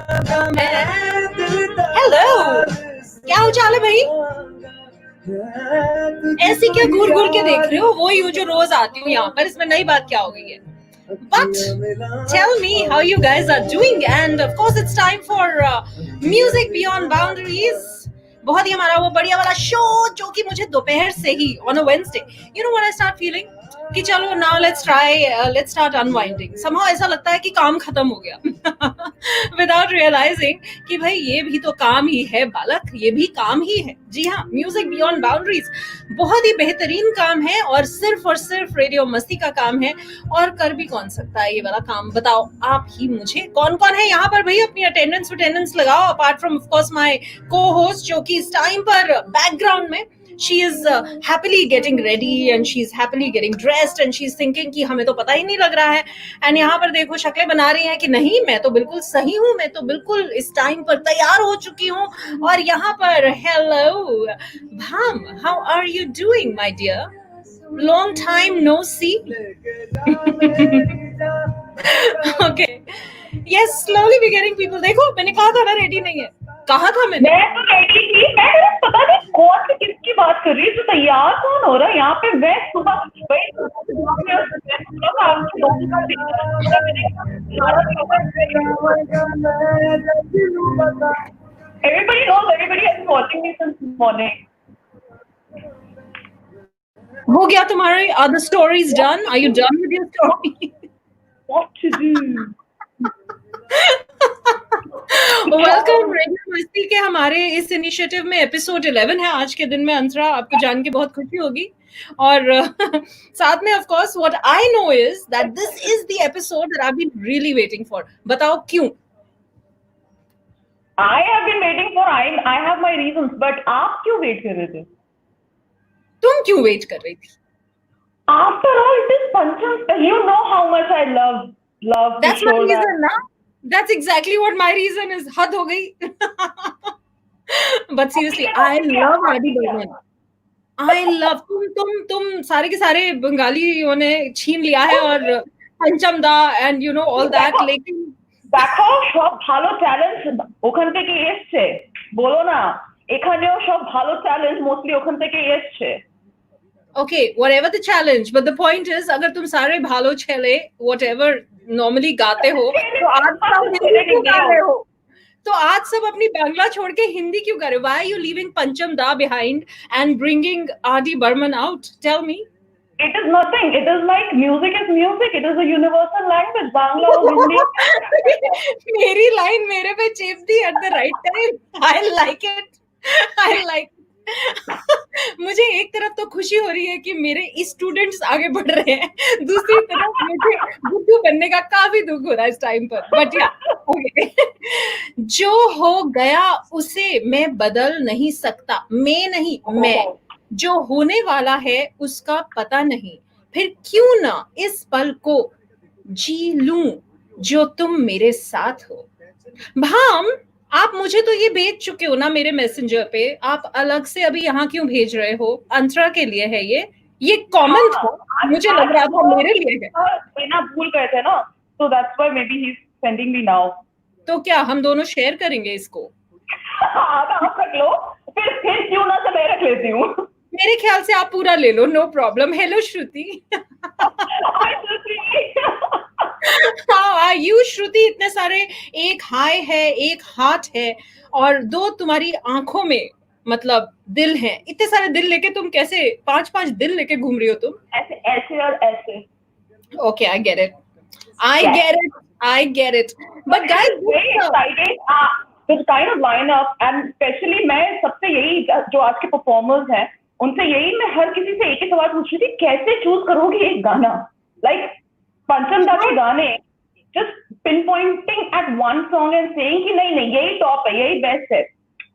Hello, क्या हाल चाल है भाई? ऐसे क्या घूर घूर के देख रहे हो? वो यू जो रोज आती हूँ यहाँ पर, इसमें नई बात क्या हो गई है? But tell me how you guys are doing, and of course it's time for Music Beyond Boundaries. बहुत ही हमारा वो बढ़िया वाला शो जो कि मुझे दोपहर से ही on a Wednesday, you know what I start feeling? कि चलो now let's start unwinding. Somehow ऐसा लगता है कि काम खत्म हो गया without realizing कि भाई ये भी तो काम ही है बालक, ये भी काम ही है. जी हाँ, म्यूजिक बियॉन्ड बाउंड्रीज बहुत ही बेहतरीन काम है और सिर्फ रेडियो मस्ती का काम है. और कर भी कौन सकता है ये वाला काम? बताओ आप ही मुझे. कौन कौन है यहाँ पर भाई? अपनी अटेंडेंस लगाओ, apart from of course my को होस्ट जो कि इस टाइम पर बैकग्राउंड में she is happily getting ready and she's happily getting dressed and she's thinking कि हमें तो पता ही नहीं लग रहा है. एंड यहाँ पर देखो शक्लें बना रही हैं कि नहीं मैं तो बिल्कुल सही हूँ, मैं तो बिल्कुल इस टाइम पर तैयार हो चुकी हूँ. और यहाँ पर hello Bham, how are you doing my dear? Long time no see. Okay. Yes, slowly we're getting people. देखो मैंने कहा था ना रेडी नहीं है. कहा था मैंने. मैं तो रेडी थी. मैं पता नहीं कौन सी किसकी बात कर रही है. तो तैयार कौन हो रहा है यहाँ पे? मैं सुबह everybody knows, everybody has been watching me since morning. हो गया तुम्हारी? Are the stories done? Are you done with your story? What to do? Welcome radio मस्ती के हमारे इस इनिशिएटिव में एपिसोड 11 है आज के दिन में. अंतरा, आपको जान के बहुत खुशी होगी. और साथ में of course what I know is that this is the episode that I have been really waiting for. बताओ क्यों? I have been waiting for. I have my reasons, but आप क्यों वेट कर रहे थे? तुम क्यों वेट कर रही थी? After all, it is Pancham. You know how much I love. That's my reason, ना? That's exactly what my reason is. हद हो गई. But seriously, I love आदि बर्मन. I love तुम सारे के सारे बंगालियों ने छीन लिया है और पंचम दा and you know all that. लेकिन দেখো সব ভালো ট্যালেন্ট ওখান থেকে এসছে. বলো না এখানেও সব ভালো ট্যালেন্ট মোস্টলি ওখান থেকে এসছে. Okay, whatever the challenge, but the point is अगर तुम सारे भालो छेले whatever normally गाते हो तो आज सब हिंदी क्यों गा रहे हो? तो आज सब अपनी बांग्ला छोड़ के हिंदी क्यों गा रहे हो? Why are you leaving Pancham Da behind and bringing R.D. Burman out? Tell me. It is nothing. It is like music is music. It is a universal language. Bangla or Hindi. मेरी line मेरे पे चेप दी at the right time. I like it. I like. मुझे एक तरफ तो खुशी हो रही है कि मेरे स्टूडेंट्स आगे बढ़ रहे हैं, दूसरी तरफ मुझे बुद्धू बनने का काफी दुख हो रहा है इस टाइम पर. बट या जो हो गया उसे मैं बदल नहीं सकता. मैं जो होने वाला है उसका पता नहीं. फिर क्यों ना इस पल को जी लूं जो तुम मेरे साथ हो. भाम, आप मुझे तो ये भेज चुके हो ना मेरे मैसेंजर पे. आप अलग से अभी यहाँ क्यों भेज रहे हो? अंतरा के लिए है ये कॉमन था. मुझे लग रहा था मेरे लिए है. ना भूल गए थे ना, so that's why maybe he's sending me now. तो क्या हम दोनों शेयर करेंगे इसको? आप रख लो, फिर क्यों ना मैं रख लेती हूँ. मेरे ख्याल से आप पूरा ले लो, नो प्रॉब्लम. हेलो श्रुति. हाँ यू श्रुति. इतने सारे, एक हाय है, एक हार्ट है और दो तुम्हारी आंखों में मतलब दिल है. इतने सारे दिल लेके तुम कैसे 5-5 दिल लेके घूम रही हो तुम? ऐसे और ऐसे. Okay, I get it. But guys, very excited. This kind of lineup and especially मैं सबसे यही जो आज के परफॉर्मर्स हैं उनसे यही मैं हर किसी से एक ही सवाल पूछ रही थी, कैसे चूज करोगी एक गाना? लाइक पंचम दा के गाने just pinpointing at one song and saying कि नहीं यही टॉप है, यही बेस्ट है.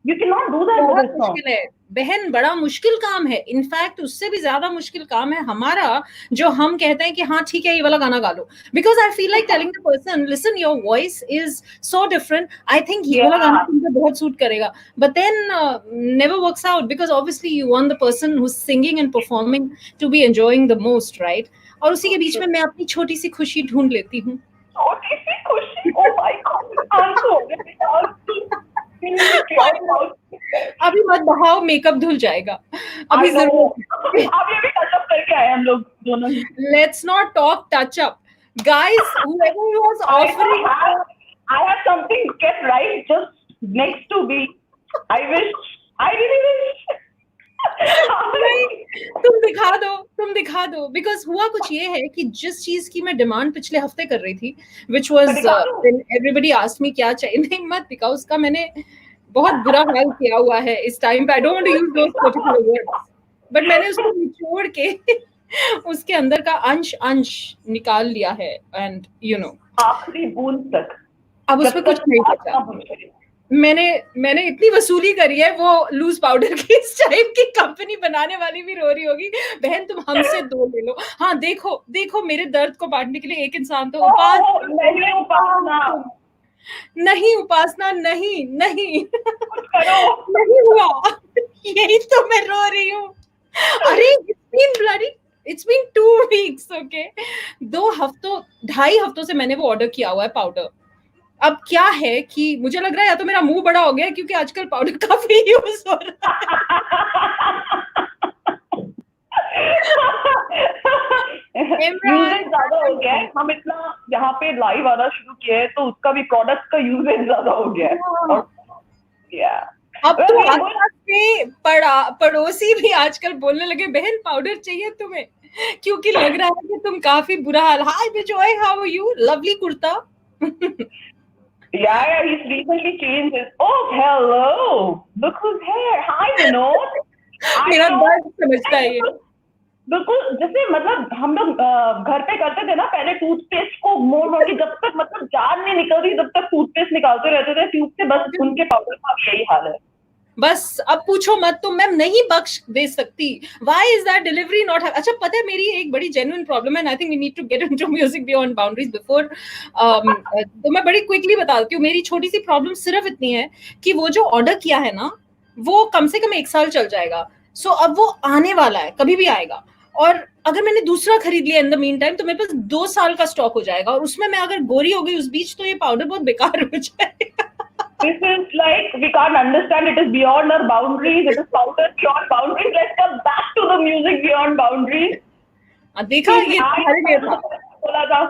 You cannot do that with this song. मुश्किल है बहन, बड़ा मुश्किल काम है. इनफैक्ट उससे भी ज्यादा मुश्किल काम है हमारा जो हम कहते हैं कि हाँ ठीक है ये वाला गाना गा लो. Because I feel like telling the person listen your voice is so different. I think ये वाला गाना तुमको बहुत सूट करेगा. But then never works out because obviously you want the person who is singing and performing to be enjoying the most, right? और उसी के बीच में मैं अपनी छोटी सी खुशी ढूंढ लेती हूँ. छोटी सी खुशी ओ माय गॉड, आंसू हो गए, आंसू। अभी मत बहाओ, मेकअप धुल जाएगा, अभी जरूरत है। आप ये भी टचअप करके आए हम लोग दोनों ही। Let's not talk touch up, guys. Whoever was offering, I have something kept right just next to me. I wish, I really wish. नहीं, तुम दिखा दो, बिकॉज हुआ कुछ ये है कि जिस चीज की मैं डिमांड पिछले हफ्ते कर रही थी, which was everybody asked me क्या चाहिए, नहीं मत दिखाओ, उसका मैंने बहुत बुरा हाल किया हुआ है इस टाइम पे, I don't want to use those particular words, but मैंने उसको निचोड़ के उसके अंदर का अंश अंश निकाल लिया है, एंड यू नो आखिरी बूंद तक, अब उसमें कुछ नहीं बचा। मैंने इतनी वसूली करी है, वो लूज पाउडर की इस टाइप की कंपनी बनाने वाली भी रो रही होगी, बहन तुम हमसे 2 ले लो। हाँ देखो मेरे दर्द को बांटने के लिए एक इंसान तो नहीं उपासना नहीं नहीं नहीं हुआ, यही तो मैं रो रही हूँ। अरे इट्स बीन 2 weeks, ओके, 2.5 हफ्तों से मैंने वो ऑर्डर किया हुआ है पाउडर। अब क्या है कि मुझे लग रहा है या तो मेरा मुंह बड़ा हो गया है, क्योंकि आजकल पाउडर काफी यूज हो रहा है। यूजेज ज्यादा हो गया है, हम इतना यहाँ पे लाइव आना शुरू किए हैं तो उसका भी प्रोडक्ट का यूजेज ज्यादा हो गया है। अब तो आसपास के पड़ोसी भी आजकल बोलने लगे, बहन पाउडर चाहिए तुम्हें, क्योंकि लग रहा है कि तुम काफी बुरा हाल। Hi Bijoy, how are you? Lovely kurta. Yeah, he's recently changed his. Oh, hello. Look who's here. Hi, Vinod. मेरा दर्द समझता है ये। बिल्कुल, जैसे मतलब हम लोग घर पे करते थे ना पहले, टूथपेस्ट को मोड़ के जब तक मतलब जान नहीं निकल रही तब तक टूथपेस्ट निकालते रहते थे ट्यूब से, बस उनके पाउडर का यही हाल है। बस अब पूछो मत, तो मैं नहीं बख्श दे सकती। Why is that delivery not? अच्छा पता है मेरी एक बड़ी genuine problem है, and I think we need to get into music beyond boundaries before तो मैं बड़ी क्विकली बता देती हूँ। मेरी छोटी सी प्रॉब्लम सिर्फ इतनी है कि वो जो ऑर्डर किया है ना, वो कम से कम 1 साल चल जाएगा। सो अब वो आने वाला है, कभी भी आएगा, और अगर मैंने दूसरा खरीद लिया इन द मीन टाइम तो मेरे पास 2 साल का स्टॉक हो जाएगा, और उसमें मैं अगर गोरी हो गई उस बीच तो ये पाउडर बहुत बेकार हो जाएगा। This is like, we can't understand, it is beyond our boundaries, it is powder beyond boundaries. Let's come back to the music beyond boundaries. देखा, ये तुम्हारे लिए था। बोला था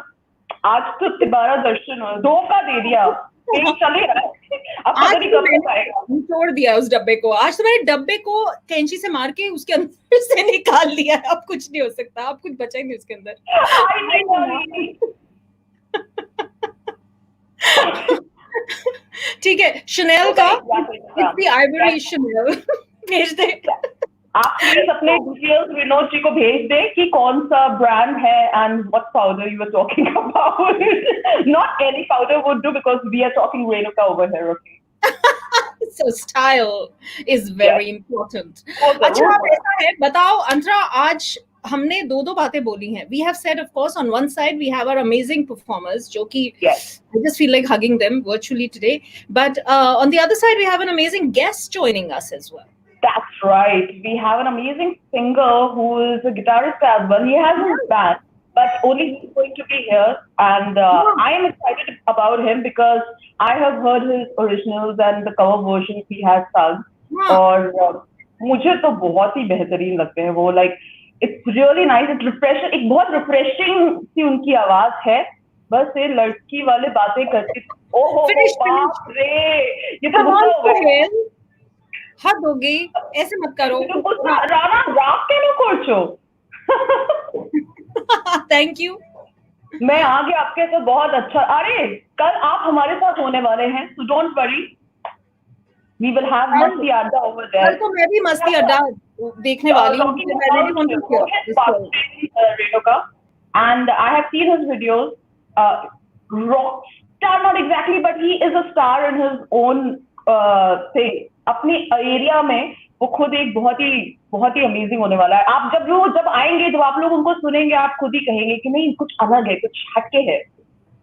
आज तो तिबारा दर्शन हो, धोखा दे दिया, चले अब आज तो मैंने तोड़ दिया उस डब्बे को, आज तो मैंने डब्बे को कैंची से मार के उसके अंदर से निकाल लिया है, अब कुछ नहीं हो सकता, अब कुछ बचा ही नहीं उसके अंदर। ठीक है, शनेल का इट्स द आइवरी शनेल भेज दे। आप प्लीज अपने डिटेल्स विनोद जी को भेज दे कि कौन सा ब्रांड है and what powder you are talking about. Not any powder would do because we are talking Renuka over here, okay. So style is very important. अच्छा अब ऐसा है, बताओ अंतरा, आज हमने 2 बातें बोली हैं। We have said, of course, on one side we have our amazing performers, जो कि I just feel like hugging them virtually today. But on the other side we have an amazing guest joining us as well. That's right. We have an amazing singer who is a guitarist as well. He has his band, but only he's going to be here. And I am excited about him because I have heard his originals and the cover versions he has sung. और मुझे तो बहुत ही बेहतरीन लगते हैं वो, like it's really nice, it's refreshing, एक बहुत refreshing सी उनकी आवाज है, बस ये लड़की वाले बातें करती। ओहो बाप रे, ये तो बहुत हद हो गई, ऐसे मत करो। राना रात के नो कोचो। Thank you. मैं आ गया आपके साथ, बहुत अच्छा। अरे कल आप हमारे साथ होने वाले हैं, so don't worry, we will have मस्ती अड्डा over there। कल तो मैं भी मस्ती अड्डा देखने वाली हूँ। Renuka, and I have seen his videos. Rock star, not exactly, but he is a star in his own thing. अपनी एरिया में वो खुद एक बहुत ही अमेजिंग होने वाला है। आप जब आएंगे, जब आप लोग उनको सुनेंगे, आप खुद ही कहेंगे कि नहीं कुछ अलग है, कुछ हटके है।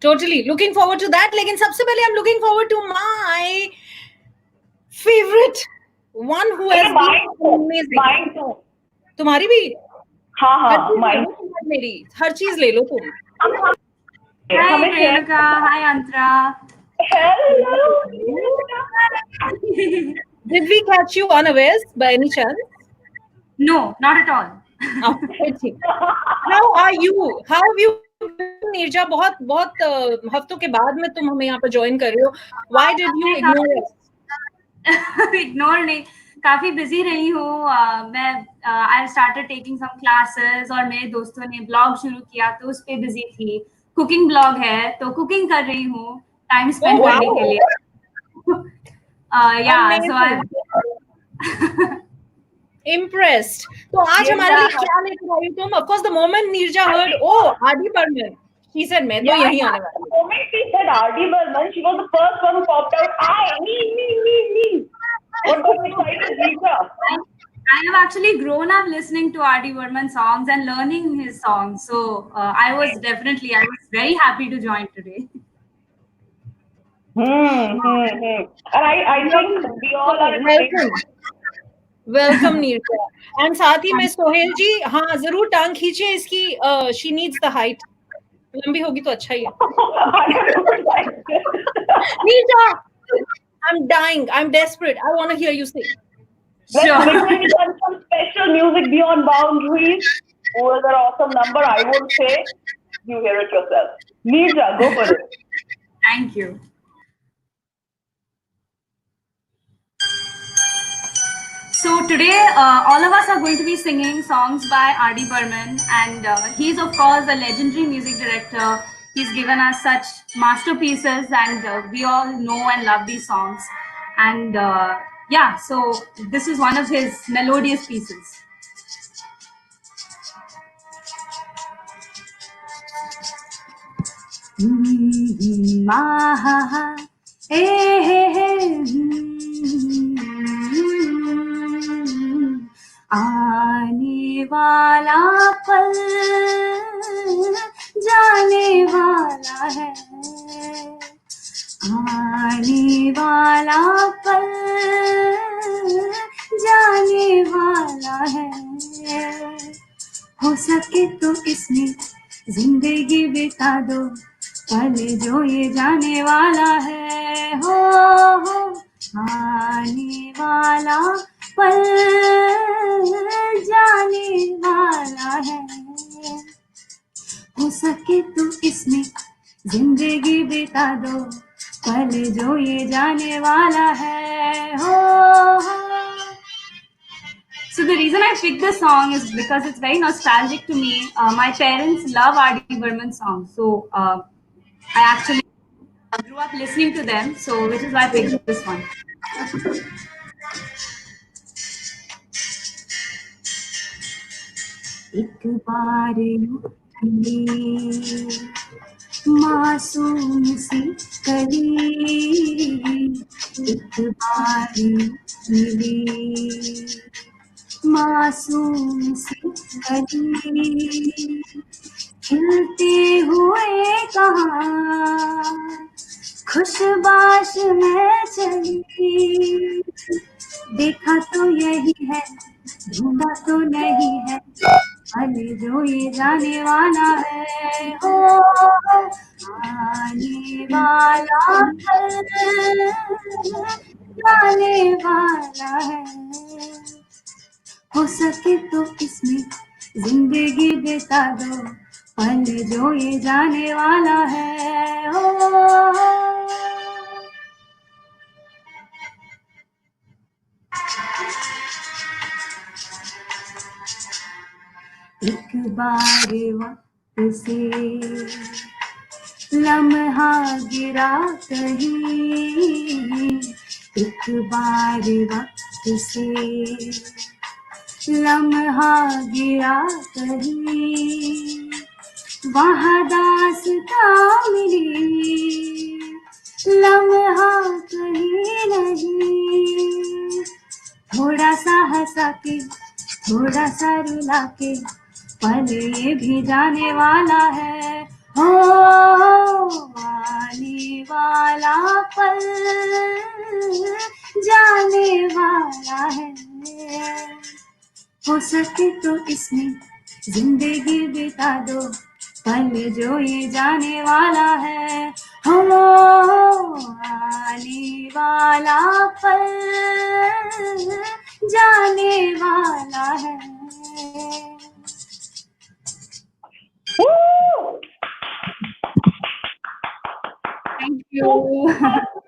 Totally looking forward to that. लेकिन सबसे पहले I'm looking forward to my favorite one who has been amazing. Mine too. तुम्हारी भी? हाँ, मेरी हर चीज ले लो तुम। Hi हमें share Renuka, hi Antra. Hello. Did we catch you unawares by any chance? No, not at all. Oh, okay. How are you? How have you been, Nirja? बहुत हफ्तों के बाद में तुम हमें यहाँ पर ज्वाइन कर रहे हो. Why did you ignore us? Ignore नहीं, काफी बिजी रही हूँ. मैं I started taking some classes और मेरे दोस्तों ने ब्लॉग शुरू किया तो उस पे बिजी थी. कुकिंग ब्लॉग है तो कुकिंग कर रही हूँ टाइम स्पेंड Oh, करने के wow. लिए. या सो आई Amazing. Impressed. तो आज हमारे लिए क्या लेकर आई हो तुम? Of course, the moment Nirja heard, oh, R.D. Burman, she said, मैं तो यहीं आने वाली The moment she said R.D. Burman, she was the first one who popped out. Me. What got me excited, Lisa? I have actually grown up listening to R.D. Burman songs and learning his songs. So I was very happy to join today. And I think we all are Welcome. Welcome Neerja. And साथ ही में सोहेल जी, हाँ जरूर टांग खींचे इसकी. She needs the height. लंबी होगी तो अच्छा ही है. Neerja, I'm dying. I'm desperate. I want to hear you sing. Let's begin with some special music beyond boundaries. Oh, that awesome number. I would say you hear it yourself. Nirja, go for it. Thank you. So today, all of us are going to be singing songs by R.D. Burman, and he's of course a legendary music director. He's given us such masterpieces, and we all know and love these songs. And yeah, so this is one of his melodious pieces. आने वाला पल जाने वाला है. आने वाला पल जाने वाला है. हो सके तो इसमें जिंदगी बिता दो, पल जो ये जाने वाला है. हो आने वाला पल जाने वाला है. हो सके तो इसमें जिंदगी बिता दो, पल जो ये जाने वाला है. हो. So the reason I picked this song is because it's very nostalgic to me. My parents love R.D. Burman songs, so I actually grew up listening to them. So which is why I picked this one. एक बार मासूम सी कली, एक बार मिली मासूम सी कली, खिलते हुए कहाँ खुशबाश में चली. देखा तो यही है, ढूंढा तो नहीं है, पल जो ये जाने वाला है. हो आने वाला पल जाने वाला है. हो सके तो इसमें जिंदगी बिता दो, पल जो ये जाने वाला है. हो. एक बार वक्त से लम्हा गिरा कहीं, एक बार वक्त से लम्हा गिरा कहीं, वहाँ दास्तां मिली, लम्हा कहीं नहीं. थोड़ा सा हंसा के, थोड़ा सा रुला के, पल ये भी जाने वाला है. हो आने वाला पल जाने वाला है. हो सके तो इसमें जिंदगी बिता दो, पल जो ये जाने वाला है, हम आने वाला पल जाने वाला है. Woo! Thank you.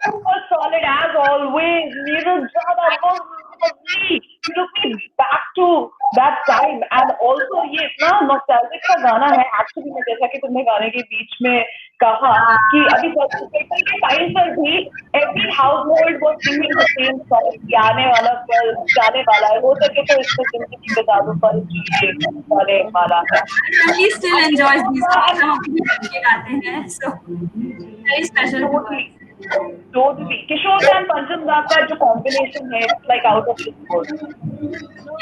Super solid as always. Neeraj, that was lovely. You took me back to that time, and also ये इतना nostalgic सा गाना है. Actually, मैं जैसा कि तुमने गाने के बीच में कहा कि अभी सर्टिफिकेशन के टाइम पर भी every household was singing the same song. कि आने वाला पल जाने वाला है. हो सके तो इसमें जिंदगी बिता दो पल जो ये जाने वाला है. He still enjoys these songs. हम अपनी बहन के गाते हैं, so very special to us. Totally. Kishore and पंचम दा का जो combination है, it's like out of this world.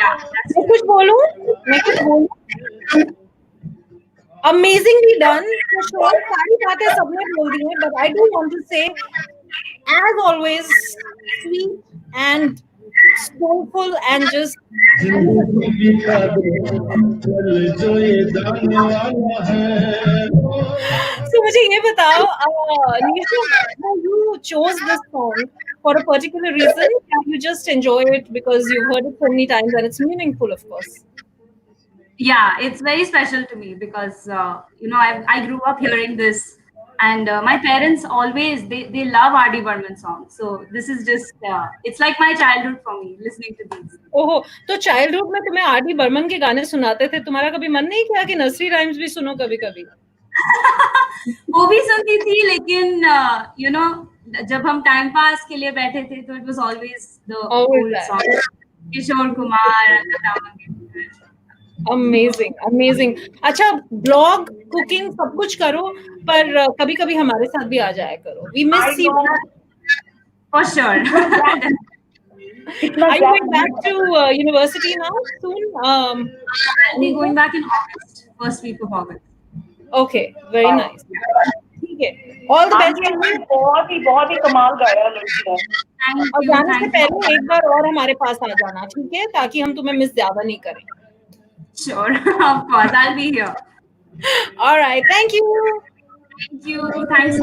Yeah, that's मैं कुछ बोलूं? मैं कुछ बोलूं? Amazingly done. For sure, सारी बातें सबने बोल दी हैं, but I do want to say, as always, sweet and soulful and just. So मुझे ये बताओ, Nisha, you chose this song for a particular reason, and you just enjoy it because you've heard it so many times and it's meaningful, of course. Yeah, it's very special to me because I grew up hearing this, and my parents always they love R.D. Burman songs. So this is just it's like my childhood for me listening to these. ओहो, तो childhood में तुम्हें R.D. Burman के गाने सुनाते थे, तुम्हारा कभी मन नहीं किया कि नर्सरी राइम्स भी सुनो कभी-कभी? वो भी सुनती थी, लेकिन जब हम टाइम पास के लिए बैठे थे तो it was always the old song. Kishore Kumar, Lata Mangeshkar. Amazing amazing. अच्छा, ब्लॉग, कुकिंग सब कुछ करो, पर कभी-कभी हमारे साथ भी आ जाया करो. We miss you. For sure. Are you going back to university now soon? I'll be going back in August, first week of August. Okay, very nice. ठीक है. All the best. बहुत ही कमाल गाया लड़की ने. और जाने से पहले एक बार और हमारे पास आ जाना, ठीक है, ताकि हम तुम्हें मिस ज्यादा नहीं करें. Sure, of course, I'll be here. All right, thank you. Thank you. Thanks.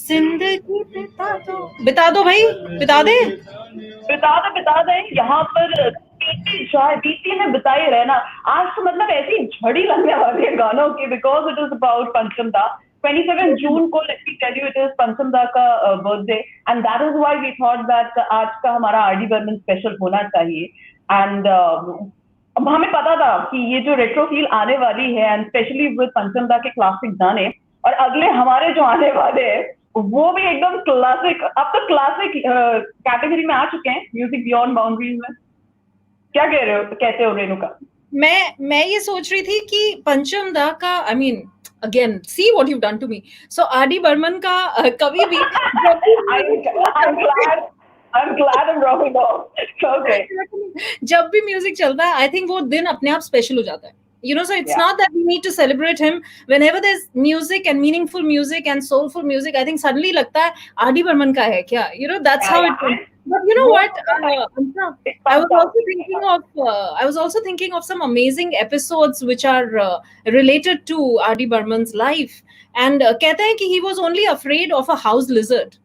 जिंदगी बिता दो भाई, बिता दे. यहाँ पर बीती में बिताई रहना. आज तो मतलब ऐसी झड़ी लगने वाली है गानों की, because it is about पंचम दा. 27 जून को, let me tell you, it is पंचम दा का birthday, and that is why we thought that आज का हमारा R.D. बर्मन स्पेशल होना चाहिए. And हमें पता था कि ये जो रेट्रो फील आने वाली है, and especially with पंचम दा के क्लासिक गाने, और अगले हमारे जो आने वाले हैं वो भी एकदम क्लासिक. अब तो क्लासिक कैटेगरी में आ चुके हैं म्यूजिक बियॉन्ड बाउंड्रीज में. क्या कहते हो रेणुका? मैं ये सोच रही थी कि पंचम दा का, I mean, again, see what you've done to me. So R.D. Burman का कभी भी I'm glad I'm rubbing off. Okay. जब भी म्यूजिक चलता है, I think वो दिन अपने आप स्पेशल हो जाता है. So it's not that we need to celebrate him. Whenever there's music and meaningful music and soulful music, I think suddenly लगता है R.D. बर्मन का है क्या? That's how it is. But you know what? I was also thinking of some amazing episodes which are related to R.D. Burman's life. And कहते हैं कि he was only afraid of a house lizard.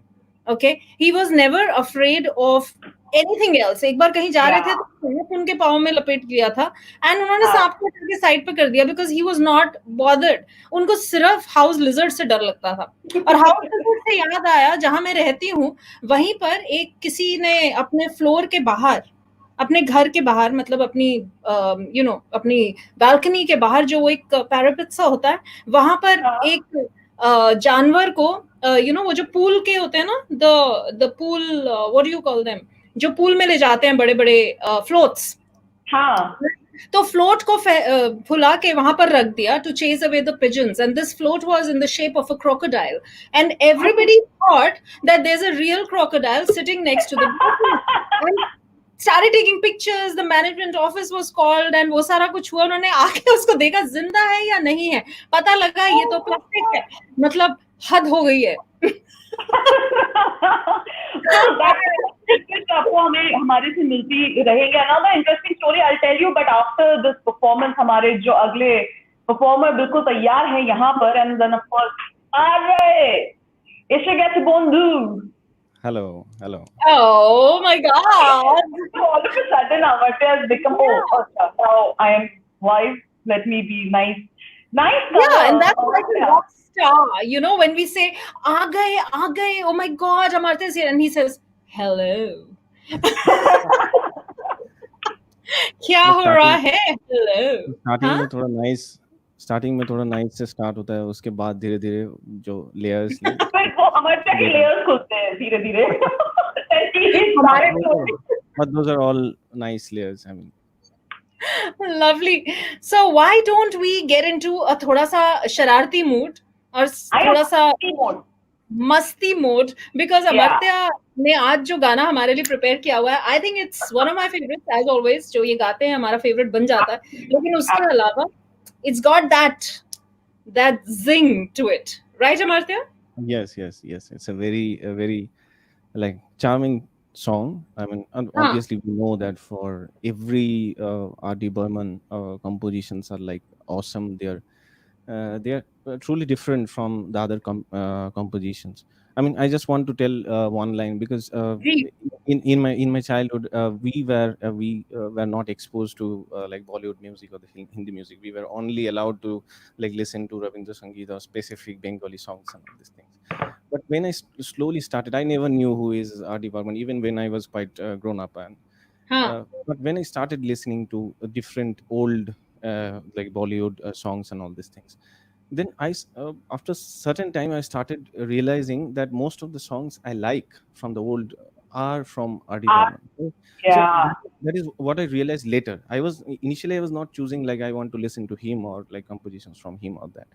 Okay, he was never afraid of anything else. एक बार कहीं जा रहे थे तो उनके पाँव में लपेट लिया था, and उन्होंने सांप को करके साइड पे कर दिया because he was not bothered. उनको सिर्फ हाउस लिजर्ड से डर लगता था. और हाउस लिजर्ड से याद आया, जहां मैं रहती हूँ वहीं पर एक किसी ने अपने फ्लोर के बाहर, अपने घर के बाहर, मतलब अपनी अपनी बालकनी के बाहर जो एक पैरापेट सा होता है, वहां पर एक जानवर को वो जो पूल के होते हैं ना, the pool, what do you call them, जो पूल में ले जाते हैं बड़े बड़े फ्लोट्स. हाँ. तो फ्लोट को फुला के वहां पर रख दिया to chase away the pigeons, and this float was in the shape of a crocodile, and everybody thought that there's a real crocodile sitting next to the and started taking pictures. The management office was called and वो सारा कुछ हुआ. उन्होंने आके उसको देखा जिंदा है या नहीं है, पता लगा ये तो प्लास्टिक है. मतलब हद हो गई है. कुछ आपको हमें हमारे से मिलती रहेगी. Another interesting story I'll tell you, but after this performance हमारे जो अगले performer बिल्कुल तैयार है यहाँ पर, and then of course Array, Ishigaki Bondu. Hello. Oh my God! So all of a sudden Amartya has become, now I am wife, let me be nice. Yeah, and that's like a rock star. You know, when we say, "Aa gaye, oh my God, Amartya is here," and he says, "Hello." क्या हो रहा है? Hello. Starting में थोड़ा nice से start होता है, उसके बाद धीरे धीरे जो लेयर्स फिर वो अमरत्या के लेयर्स खुलते हैं धीरे धीरे. but those are all nice layers, I mean. Lovely. So why don't we get into a थोड़ा सा शरारती mood और थोड़ा सा मस्ती मोड, बिकॉज अमर्त्या ने आज जो गाना हमारे लिए प्रिपेयर किया हुआ है, I think it's one of my favourites as always. जो ये गाते हैं हमारा फेवरेट बन जाता है, लेकिन उसके अलावा it's got that zing to it, right Amartya? Yes. It's a very like charming song. I mean, obviously we know that for every R.D. Burman compositions are like awesome. They are truly different from the other compositions. I mean, I just want to tell one line, because in my childhood we were not exposed to like Bollywood music or the Hindi music. We were only allowed to like listen to Rabindra Sangeet or specific Bengali songs and all these things. But when I slowly started, I never knew who is R.D. Burman, even when I was quite grown up. And but when I started listening to different old like Bollywood songs and all these things, then after certain time I started realizing that most of the songs I like from the old are from R.D. Burman. So that is what I realized later. Initially I was not choosing like I want to listen to him or like compositions from him or that,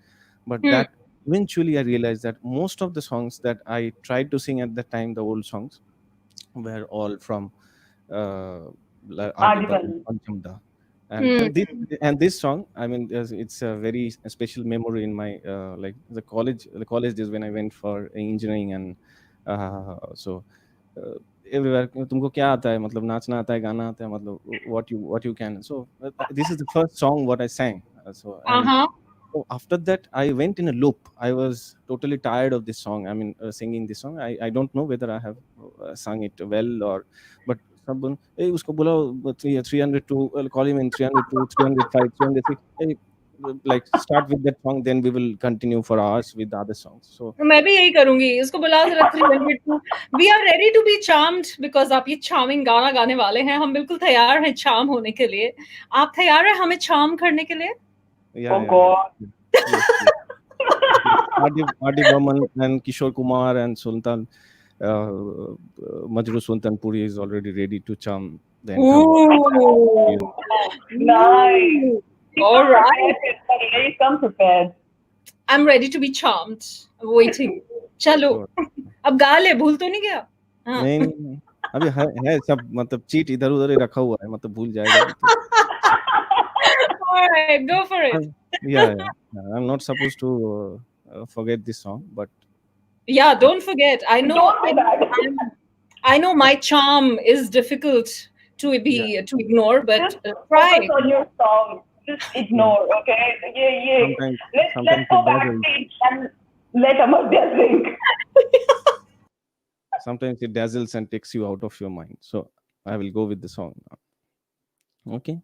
but that eventually I realized that most of the songs that I tried to sing at that time, the old songs, were all from R.D. Burman, Panchamda. And this song, I mean, it's a very special memory in my like the college days when I went for engineering, and so everywhere तुमको क्या आता है, मतलब नाचना आता है, गाना आता है, मतलब what you can. So this is the first song what I sang. So after that I went in a loop. I was totally tired of this song. I mean, singing this song. I don't know whether I have sung it well or, but someone, hey, उसको बुलाओ 302, call him in 302, 305, 306. Hey, like start with that song, then we will continue for hours with the other songs. So मैं भी यही करूंगी, उसको बुलाओ जरा 302. We are ready to be charmed because आप ये charming गाना गाने वाले हैं. हम बिल्कुल तैयार हैं charm होने के लिए. आप तैयार हैं हमें charm करने के लिए? God. R.D. Burman and Kishore Kumar and Sultan Majru Sultanpuri is already ready to charm the entire. Nice. All right. Come prepared. I'm ready to be charmed. Waiting. चलो, अब गा ले, भूल तो नहीं गया? नहीं, अभी है सब, मतलब चीट इधर उधर ही रखा हुआ है, मतलब भूल जाएगा. All right, go for it. Yeah. I'm not supposed to forget this song, but yeah, don't forget. I know my charm is difficult to ignore, but try. Focus on your song. Just ignore, okay? Let's go backstage and let Amartya sing. Sometimes it dazzles and takes you out of your mind. So I will go with the song now. Okay.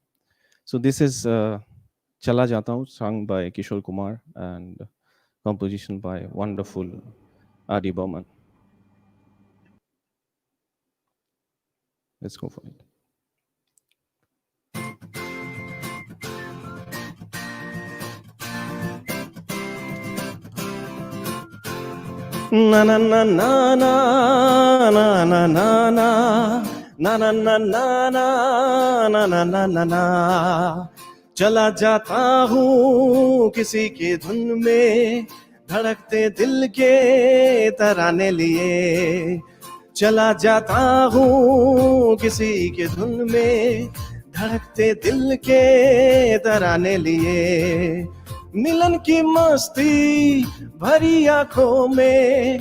So this is Chala Jata Hu, sung by Kishore Kumar and composition by wonderful R.D. Burman. Let's go for it. Na na na na na na na na na na na na na na na na na. चला जाता हूँ किसी की धुन में, धड़कते दिल के तराने लिए. चला जाता हूँ किसी की धुन में, धड़कते दिल के तराने लिए. मिलन की मस्ती भरी आंखों में,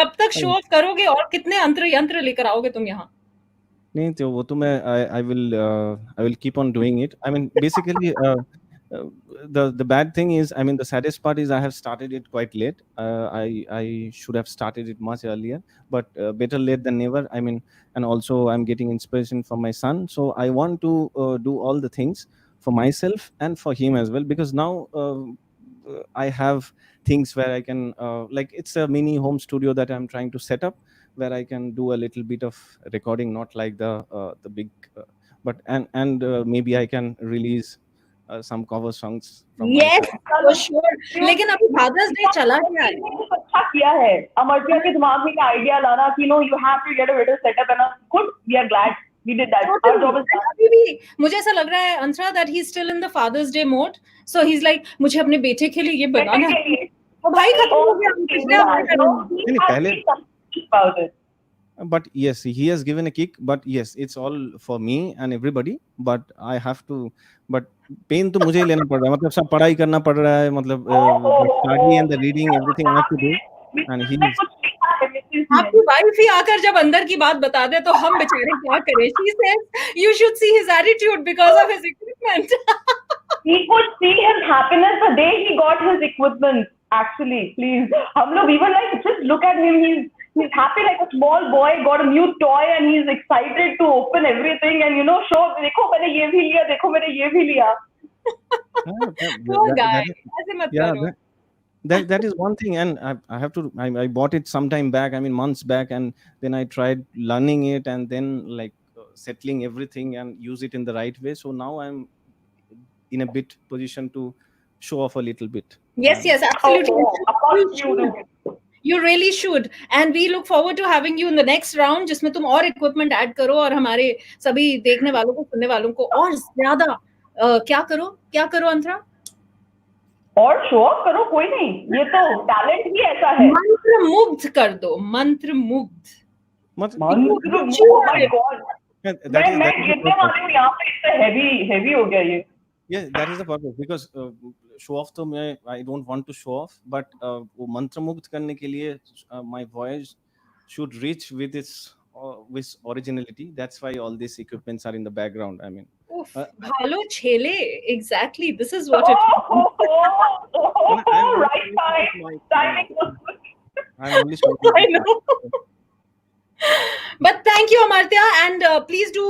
कब तक शो ऑफ करोगे और कितने अंतर यंत्र लेकर आओगे तुम यहाँ? नहीं तो वो तो मैं I will keep on doing it. I mean basically uh, the bad thing is, I mean the saddest part is I have started it quite late. I should have started it much earlier, but better late than never. I mean, and also I'm getting inspiration from my son, so I want to do all the things for myself and for him as well, because now I have things where I can like, it's a mini home studio that I'm trying to set up, where I can do a little bit of recording, not like the big, but maybe I can release some cover songs from my Yes, side. for sure. लेकिन अभी fathers day चला गया है. अच्छा किया है अमरत्या के दिमाग में आइडिया लाना कि no you have to get a better setup and good we are glad we did that our job is done. अभी भी मुझे ऐसा लग रहा है अंतरा that he's still in the Father's Day mode, so he's like मुझे अपने बेटे के लिए ये बनाना है. और भाई खत्म हो गया, पिछले हफ्ते नहीं, पहले about it. but yes, he has given a kick, but yes, it's all for me and everybody, but I have to, but pen तो मुझे ही लेना पड़ रहा है, मतलब सब पढ़ाई करना पड़ रहा है, मतलब study and the reading, everything I have to do, and he is आपकी वाइफ ही आकर जब अंदर की बात बता दे तो हम बेचारे क्या करें. She says you should see his attitude because of his equipment. He could see his happiness the day he got his equipment. Actually, please, हम लोग we were like, just look at him. He's happy like a small boy, got a new toy, and he's excited to open everything and show. देखो मैंने ये भी लिया, देखो मैंने ये भी लिया. Poor guy. ऐसे मत करो. That is one thing, and I have to, I bought it some time back, I mean months back, and then I tried learning it, and then like settling everything and use it in the right way, so now I'm in a bit position to show off a little bit. Yes, yes, absolutely. Of course you do. You really should, and we look forward to having you in the next round, जिसमें तुम और equipment add करो और हमारे सभी देखने वालों को, सुनने वालों को और ज्यादा क्या करो अंतरा? और शो ऑफ करो, कोई नहीं, ये तो टैलेंट ही ऐसा है. मंत्र मुग्ध कर दो, मंत्र मुग्ध. Oh my God. मैं गिरने वाली हूँ यहाँ पे, इससे heavy हो गया ये. Yeah, that is the purpose, because show off तो मैं, I don't want to show off, but वो मंत्र मुक्त करने के लिए my voice should reach with its with originality. That's why all these equipments are in the background. I mean, भालो छेले, exactly. This is what it. Right time. Timing was good. I'm only showing. I know. But thank you Amartya, and please do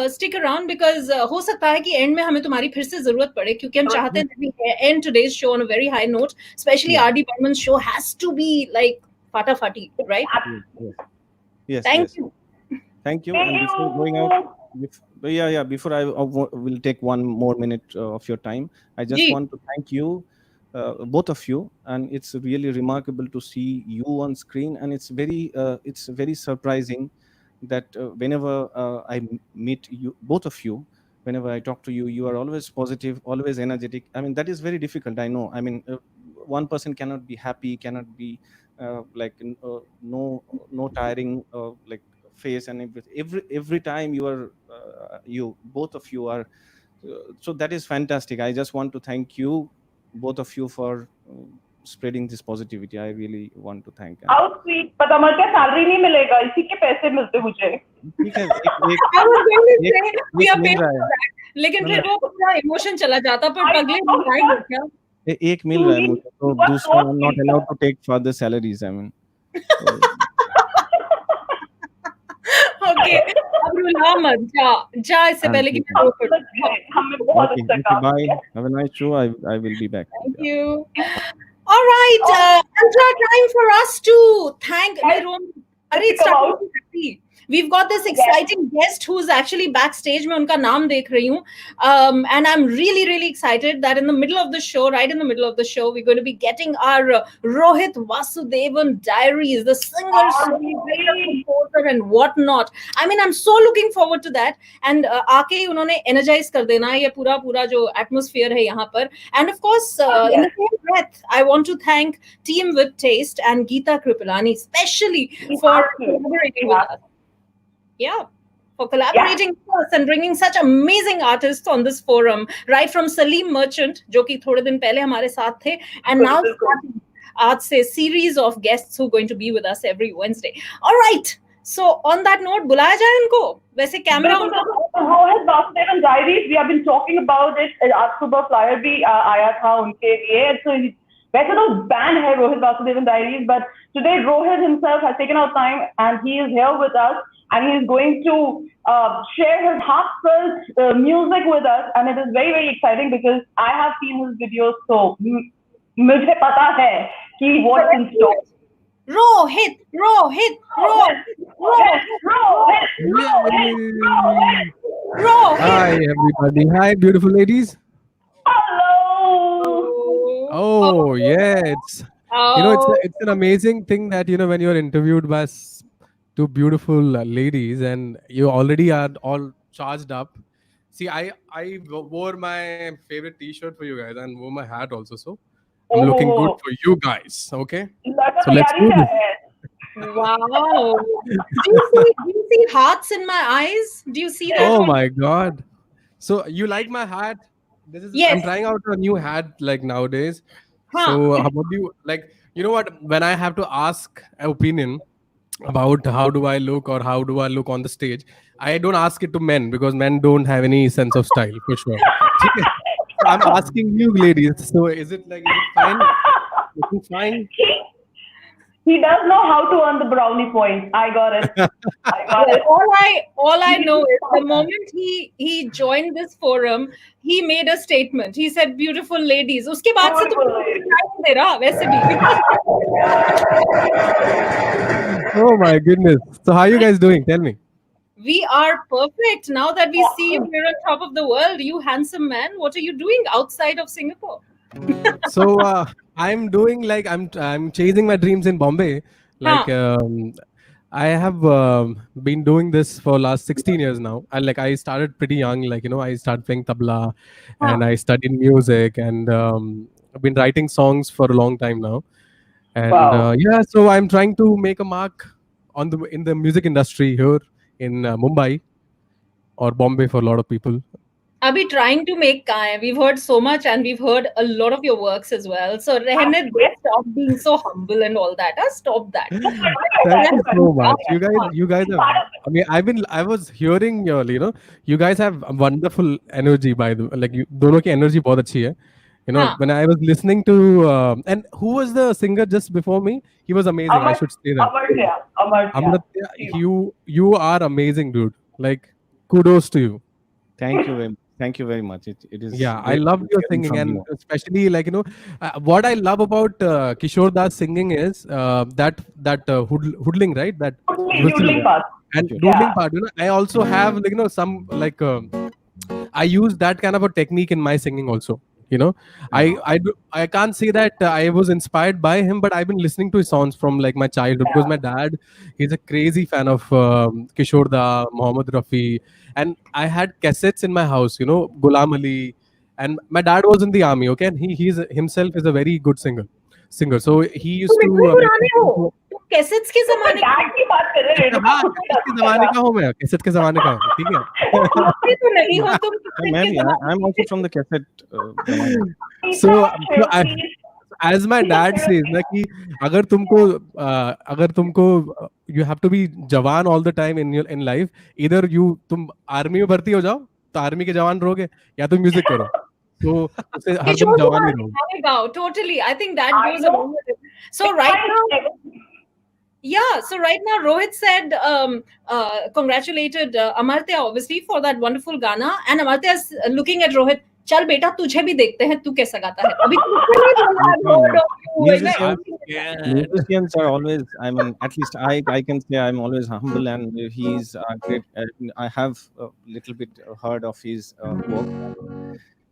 stick around, because हो सकता है कि end में हमें तुम्हारी फिर से जरूरत पड़े, क्योंकि हम चाहते हैं that we end today's show on a very high note, especially R.D. Burman's show has to be like fata fati, right? Yes. Thank you. Thank you. And before going out, before I will take one more minute of your time, I just want to thank you, both of you, and it's really remarkable to see you on screen, and it's very surprising that whenever I meet you, both of you, whenever I talk to you, you are always positive, always energetic. I mean, that is very difficult, I know. I mean, one person cannot be happy, cannot be like no tiring like face, and every time you are you both of you are so that is fantastic. I just want to thank you, both of you, for spreading this positivity. I really want to thank. How sweet. पता मत क्या salary नहीं मिलेगा, इसी के पैसे मिलते मुझे. ठीक है, we are paid for that. लेकिन फिर वो पूरा इमोशन चला जाता, पर अगले दिन आएगा क्या? एक मिल रहा है मुझे, तो दूसरा I'm not allowed to take further salaries. I mean. Okay, अब रुला मत, जा इससे पहले कि मैं रोक दूं. हमें बहुत अच्छा काम. Bye. Have a nice show. I will be back. Thank you. All right, Antra, time for us to thank Nirom. It's starting to be happy. We've got this exciting guest who's actually backstage. मैं उनका नाम देख रही हूँ, and I'm really excited that in the middle of the show, right in the middle of the show, we're going to be getting our Rohit Vasudevan Diaries, the singer, songwriter, composer, and whatnot. I mean, I'm so looking forward to that. And आके ही उन्होंने energize कर देना ये पूरा जो atmosphere है यहाँ पर. And of course, in the same breath, I want to thank Team with Taste and Geeta Kripalani, especially for collaborating with us. Yeah, for collaborating with us and bringing such amazing artists on this forum, right from Salim Merchant, जो कि थोड़े दिन पहले हमारे साथ थे, and now आज से series of guests who are going to be with us every Wednesday. All right. So on that note, बुलाया जाए इनको. वैसे camera Rohit Vasudevan Diaries, we have been talking about it. आज सुबह flyer भी आया था उनके लिए. So वैसे तो band है Rohit Vasudevan Diaries, but today Rohit himself has taken out time and he is here with us and he is going to share his heartfelt music with us, and it is very very exciting because I have seen his videos, so मुझे पता है कि what's in store. Rohit. Hi everybody. Hi beautiful ladies. Hello. Oh yeah, it's an amazing thing that when you're interviewed by two beautiful ladies and you already are all charged up. See, I wore my favorite T-shirt for you guys and wore my hat also, so I'm looking good for you guys. Okay, so let's do this. Wow. Do you see hearts in my eyes? Do you see that? Oh my god. So you like my hat? Yes. I'm trying out a new hat like nowadays. So how about you? Like, you know what? When I have to ask an opinion about how do I look or how do I look on the stage, I don't ask it to men because men don't have any sense of style for sure. So I'm asking you ladies. So is it fine? Is it fine? He does know how to earn the brownie points. I got it. All I know is the moment he joined this forum, he made a statement. He said, "Beautiful ladies." उसके बाद से तो नहीं दे रहा वैसे भी. Oh my goodness. So how are you guys doing? Tell me. We are perfect now that we see you here on top of the world. You handsome man. What are you doing outside of Singapore? So I'm doing I'm chasing my dreams in Bombay. I have been doing this for last 16 years now. And I started pretty young. I started playing tabla, and I studied music, and I've been writing songs for a long time now. And so I'm trying to make a mark in the music industry here in Mumbai or Bombay for a lot of people. I'll be trying to make Kai. We've heard so much and we've heard a lot of your works as well. So Rehne, stop being so humble and all that. Stop that. Thank you so much. You guys have, I mean, I was hearing you guys have wonderful energy by the दोनों की energy बहुत अच्छी है. When I was listening to and who was the singer just before me? He was amazing. I should say that. Amartya, you are amazing, dude. Kudos to you. Thank you very much. It is. Yeah, I love your singing, and especially what I love about Kishore Das singing is that hoodling, right? That doodling part. And doodling part. I also have some I use that kind of a technique in my singing also. I can't say that I was inspired by him, but I've been listening to his songs from my childhood because my dad, he's a crazy fan of Kishore Da, Mohammed Rafi, and I had cassettes in my house, Ghulam Ali, and my dad was in the army, okay, and he himself is a very good singer. So he used to. Cassettes के ज़माने की बात कर रहे हैं. हाँ, cassette के ज़माने का हूँ मैं. कैसेट के ज़माने का हूँ. ठीक है. आप तो नहीं हो तुम. I'm also from the cassette. So as my dad says ना कि अगर तुमको you have to be जवान all the time in life. Either तुम आर्मी में भर्ती हो जाओ तो आर्मी के जवान रहोगे या तुम म्यूजिक करो. तो उससे हरदम जवान ही रहो. Totally, I think that goes along with it. So right now, Rohit said, congratulated Amartya obviously for that wonderful Gana, and Amartya is looking at Rohit. चल बेटा तुझे भी देखते हैं तू कैसा गाता है अभी musicians are always, I mean, at least I can say I'm always humble, and he's great. I have a little bit heard of his work.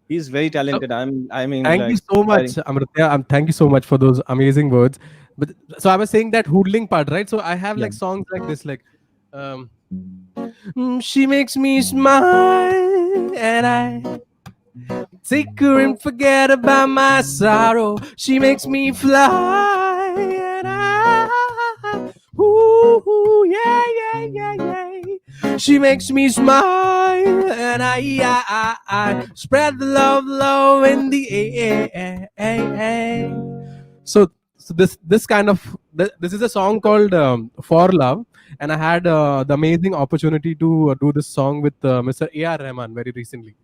He's very talented. Thank you so much, Amartya. Thank you so much for those amazing words. But so I was saying that hoodling part, right? So I have songs like this, she makes me smile and I take her and forget about my sorrow. She makes me fly and I, ooh, yeah. She makes me smile and I spread the love in the air. So So this kind of this is a song called For Love, and I had the amazing opportunity to do this song with Mr. A.R. Rahman very recently.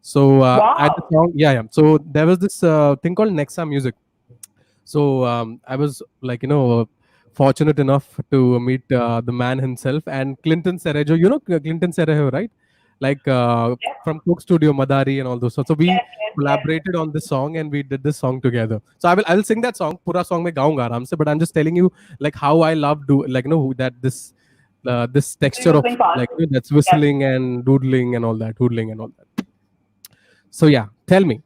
So at the Wow. song, yeah. So there was this thing called Nexa Music. So I was like, fortunate enough to meet the man himself and Clinton Cerejo. You know Clinton Cerejo, right? Like from Coke Studio, Madari, and all those. So we Yes, yes, yes. collaborated on this song and we did this song together. So I will sing that song. Pura song mein gaunga aaram se, but I'm just telling you like how I love that this The texture of whistling part. like that's Yes. whistling and doodling and all that, hoodling and all that. So yeah, tell me,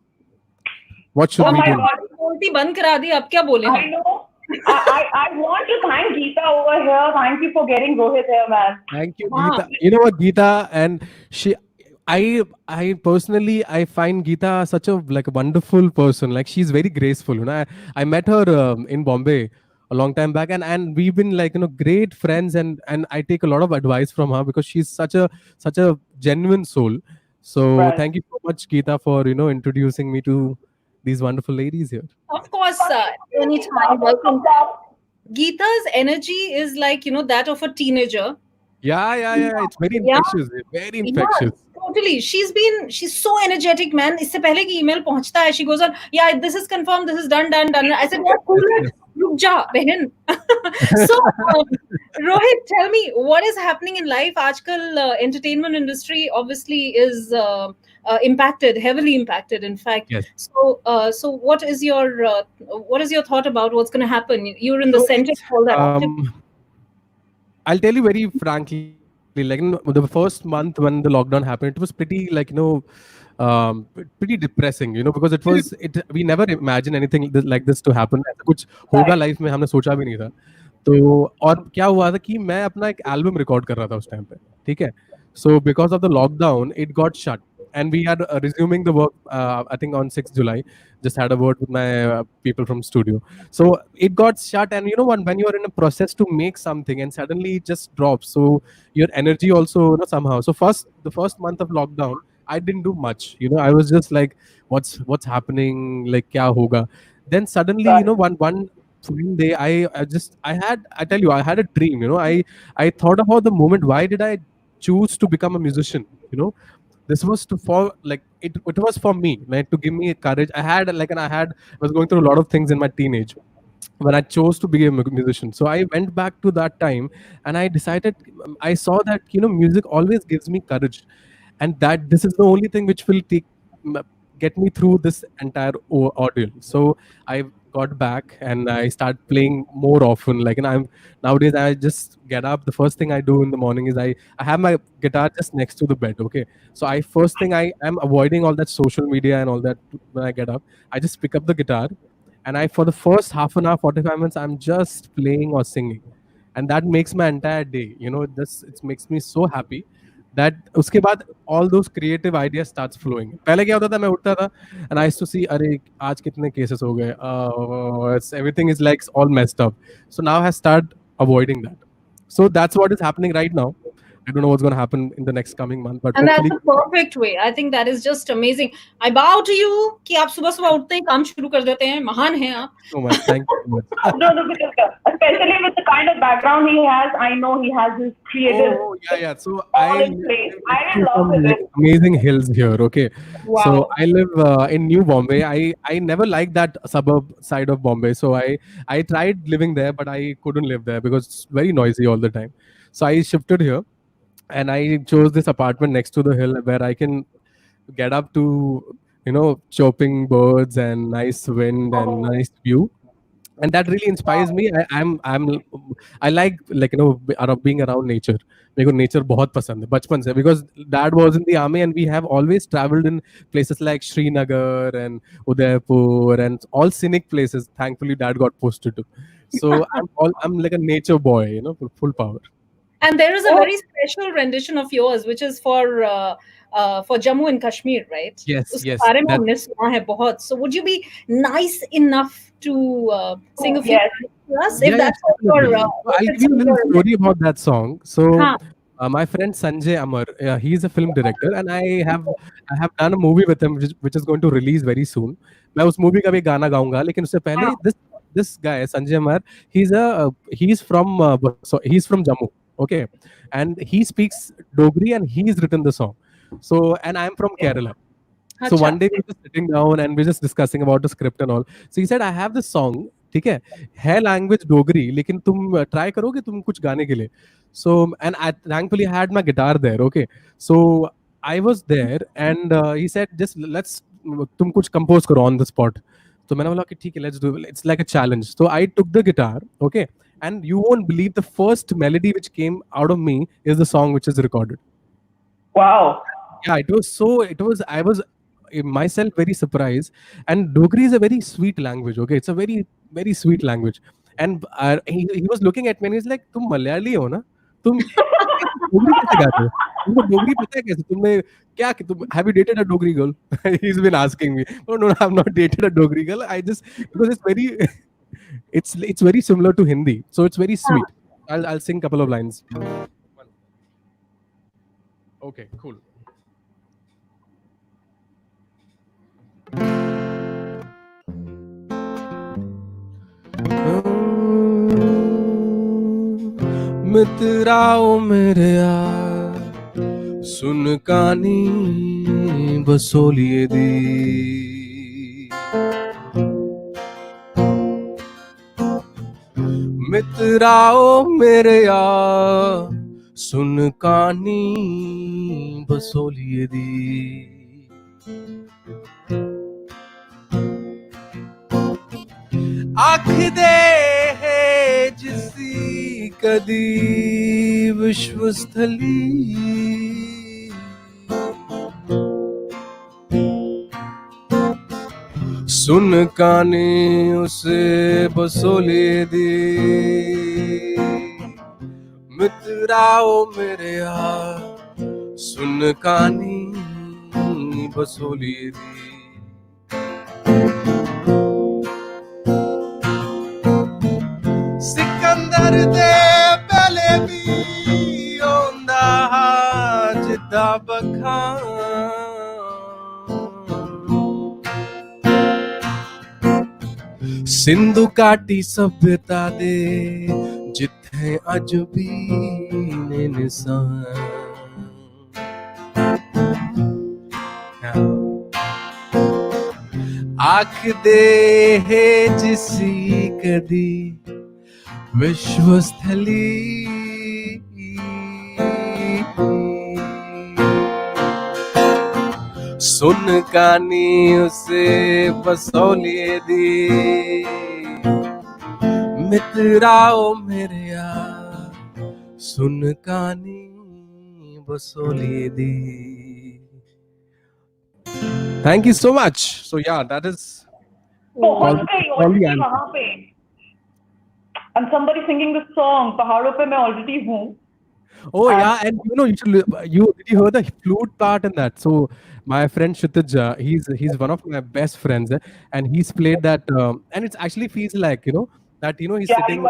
what should Oh we my do? God. बोलती बंद करा दी, अब क्या बोले I हम? know. I want to thank Geeta over here. Thank you for getting Rohit here, man. Thank you, हाँ, Geeta. You know what, Geeta, and she, I personally, I find Geeta such a like a wonderful person. Like she's very graceful. I met her in Bombay a long time back, and we've been like great friends, and I take a lot of advice from her because she's such a genuine soul. So Right. thank you so much, Geeta, for introducing me to these wonderful ladies here. of course, anytime. Welcome. Welcome. Geeta's energy is like, that of a teenager. Yeah. It's very Yeah, infectious. Very yeah, infectious. totally. She's so energetic, man. इससे पहले कि email पहुंचता है, she goes on, yeah, this is confirmed, this is done. I said, what? Cool Yes, it. रुक जा, बहन. So, Rohit, tell me, what is happening in life? आजकल entertainment industry obviously is impacted, heavily impacted, in fact. yes. So what is your thought about what's going to happen? You're in the So center it's of all that activity. I'll tell you very frankly, like the first month when the lockdown happened, it was pretty pretty depressing, because we never imagined anything like this to happen. ऐसा कुछ होगा Right. Life में हमने सोचा भी नहीं था. तो और क्या हुआ था कि मैं अपना एक एल्बम रिकॉर्ड कर रहा था उस टाइम पे, ठीक है. So because of the lockdown, it got shut, and we had resuming the work. I think on 6th July, just had a word with my people from studio. So it got shut, and when you're in a process to make something and suddenly it just drops, so your energy also somehow. So the first month of lockdown, I didn't do much. I was just like, what's happening? Like, kya hoga? Then suddenly, Got it. one fine day, I tell you, I had a dream. I thought about the moment. Why did I choose to become a musician? This was for like it was for me, like to give me courage. I was going through a lot of things in my teenage when I chose to be a musician. So I went back to that time, and I decided, I saw that music always gives me courage, and that this is the only thing which will m- get me through this entire ordeal. So I got back and I start playing more often. Like, and I'm nowadays I just get up. The first thing I do in the morning is I have my guitar just next to the bed. Okay, so I first thing I am avoiding all that social media and all that when I get up. I just pick up the guitar, and I for the first half an hour, 45 minutes, I'm just playing or singing, and that makes my entire day. This it makes me so happy that उसके बाद all those creative ideas starts flowing. पहले क्या होता था, मैं उठता था and I used to see, अरे आज कितने cases हो गए, everything is like all messed up. So now I start avoiding that. So that's what is happening right now. I don't know what's going to happen in the next coming month, but And that's hopefully. the perfect way. I think that is just amazing. I bow to you कि आप सुबह सुबह उठते ही काम शुरू कर देते हैं. महान हैं आप. So much. Thank you so much. No, because especially with the kind of background he has, I know he has his creative Oh, yeah. So all I in place. live I next to love some it. amazing hills here. Okay, so Wow. I live in New Bombay. I never liked that suburb side of Bombay. So I tried living there, but I couldn't live there because it's very noisy all the time. So I shifted here, and I chose this apartment next to the hill where I can get up to chirping birds and nice wind and Oh, nice view, and that really inspires me. I like being around nature. मेरे को nature बहुत पसंद है बचपन से, because dad was in the army and we have always traveled in places like Srinagar and Udaipur and all scenic places. Thankfully dad got posted to, so I'm like a nature boy, full power. And there is a oh, very special rendition of yours, which is for Jammu and Kashmir, right? Yes, उसके yes, बारे में that. हमने सुना है बहुत. So would you be nice enough to sing a few yes. lines to us, if Yeah, that's what definitely. your So I'll if give it's you a on little your story about that song. So हाँ. my friend Sanjay Amar, he's a film director, and I have done a movie with him, which is going to release very soon. मैं उस movie का भी गाना गाऊंगा, लेकिन उससे पहले हाँ. this this guy Sanjay Amar, he's from Jammu, okay, and he speaks Dogri and he's written the song. So and I'm from Kerala. So अच्छा. one day we were just sitting down and we were just discussing about the script and all. So he said, I have this song, ठीक है language Dogri लेकिन तुम try करोगे तुम कुछ गाने के लिए. So and I thankfully had my guitar there, okay. So I was there and he said just let's तुम कुछ compose करो on the spot. तो मैंने बोला कि ठीक है let's do it. It's like a challenge. So I took the guitar, okay, and you won't believe the first melody which came out of me is the song which is recorded. Wow. Yeah, I was myself very surprised. And Dogri is a very sweet language, okay, it's a very very sweet language. And he was looking at me and he's like तुम मलयाली हो ना, तुम डोगरी कैसे गाते हो, तुमको डोगरी पता है कैसे, तुमने क्या कि तुम have you dated a Dogri girl? He's been asking me. No, I've not dated a Dogri girl. I just because it's very it's very similar to Hindi, so it's very sweet. I'll sing a couple of lines. Okay, cool. मित्राओ मेरे यार सुन कहानी बसोलिए दी मित्राओ मेरे यार सुन कहानी बसोलिए दी आखदे जिसी कदी विश्वस्थली सुन काने उसे बसोले दे मित्राओ मेरे यार सुन कानी बसोले दे सिकंदर दे पहले भी ओंदा जिद्दा बखां सिंधु घाटी सभ्यता दे जिथे अज भी ने निशान आखदे है जिसी कदी विश्वस्थली सुन कानी उसे बसोलिए दी मित्राओ मेरे यार सुन कानी बसोलिए दी. Thank you so much. So yeah, that is पहुंच गई already वहां पे. And somebody singing this song, पहाड़ों पे मैं already हूँ. Oh yeah, and you know did you hear the flute part in that? So my friend Kshitij, he's one of my best friends, and he's played that, and it actually feels like that he's sitting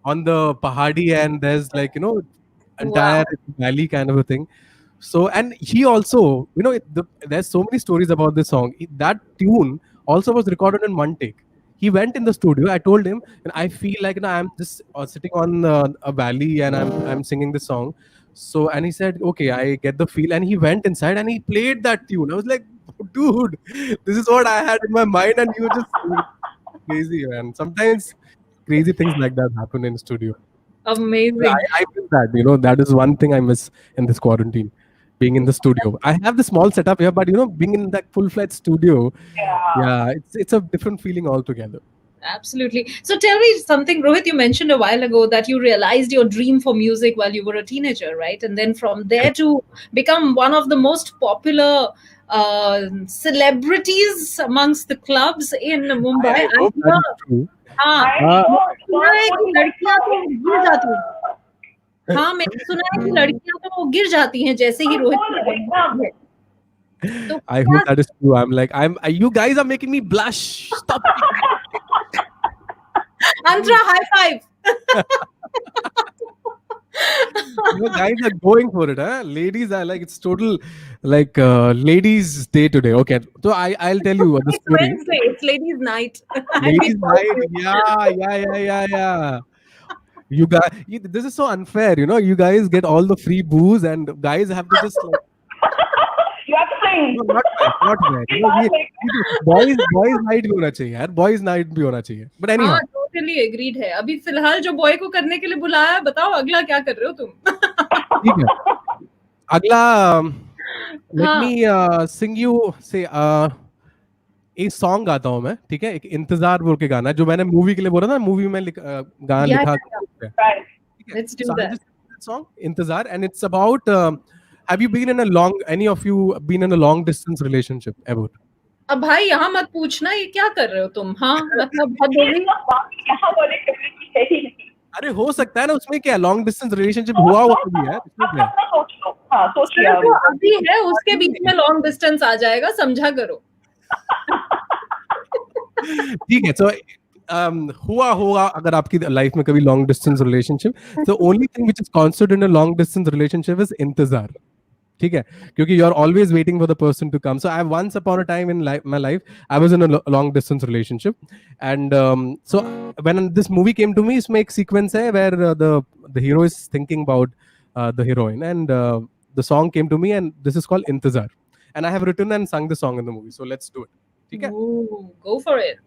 on the pahadi and there's like entire valley kind of a thing. So and he also there's so many stories about this song. That tune also was recorded in one take. He went in the studio. I told him, and I feel like I'm just sitting on a valley and I'm singing this song. So and he said, okay, I get the feel. And he went inside and he played that tune. I was like, dude, this is what I had in my mind, and you were just crazy, man. Sometimes crazy things like that happen in studio. Amazing. I miss that. That is one thing I miss in this quarantine. Being in the studio. I have the small setup here, but being in that full-fledged studio, yeah, it's a different feeling altogether. Absolutely. So tell me something, Rohit. You mentioned a while ago that you realized your dream for music while you were a teenager, right? And then from there to become one of the most popular celebrities amongst the clubs in Mumbai. I hope that is true. हाँ मैंने सुना है कि लड़कियां तो गिर जाती हैं जैसे ही Rohit. I hope that is true. You guys are making me blush. Stop. Andra, high five. Guys are going for it, huh? Ladies are like, it's total like ladies' day today. Okay, so I'll tell you the It's story. Wednesday. It's ladies' night. And we Ladies' fall night, for it. yeah. You guys, this is so unfair. You guys get all the free booze, and guys have to just like, You have to sing. no, not fair, not fair. You can't sing. boys night भी होना चाहिए यार, boys night भी होना चाहिए. But anyhow, हाँ, totally agreed है. अभी फिलहाल जो बॉय को करने के लिए बुलाया है, बताओ अगला क्या कर रहे हो तुम? ठीक है. अगला, let हाँ. me sing you say एक सॉन्ग गाता हूँ मैं, ठीक है? एक इंतजार बोल के गाना है, जो मैंने मूवी के लिए बोला था, मूवी में गाना Yeah, लिखा yeah. Right. ठीक है? Let's do So I'll that. just sing that song, इंतजार, and it's about have you been in a long, any of you been in a long distance relationship ever? अब भाई यहाँ मत पूछना, ये क्या कर रहे हो तुम? हाँ, मतलब हद हो ये गई. सब बात यहाँ वाले कभी की है ही नहीं. अरे हो सकता है ना, उसमें क्या लॉन्ग डिस्टेंस रिलेशनशिप हुआ भी है, इसमें क्या है? अपना सोच लो. हाँ, सोच लिया. जो अभी है उसके बीच में लॉन्ग डिस्टेंस आ जाएगा, समझा करो. ठीक है. So हुआ अगर आपकी लाइफ में कभी long distance relationship, the only thing which is constant in a long distance relationship is इंतजार. ठीक है, क्योंकि you are always waiting for the person to come. So I once upon a time in my life, I was in a long distance relationship, and so when this movie came to me, इसमें एक sequence है where the hero is thinking about the heroine, and the song came to me, and this is called इंतजार, and I have written and sung the song in the movie. So let's do it. ठीक है? Ooh, go for it.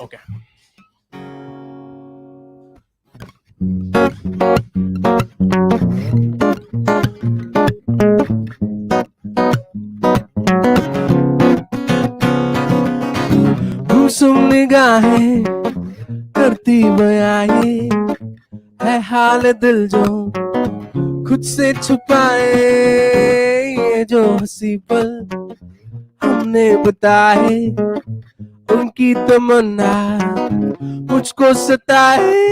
Okay. गुमसुम निगाहें करती बयाए, है हाल दिल जो खुद से छुपाए, ये जो हंसी पल हमने बताए, उनकी तमन्ना मुझको सताए.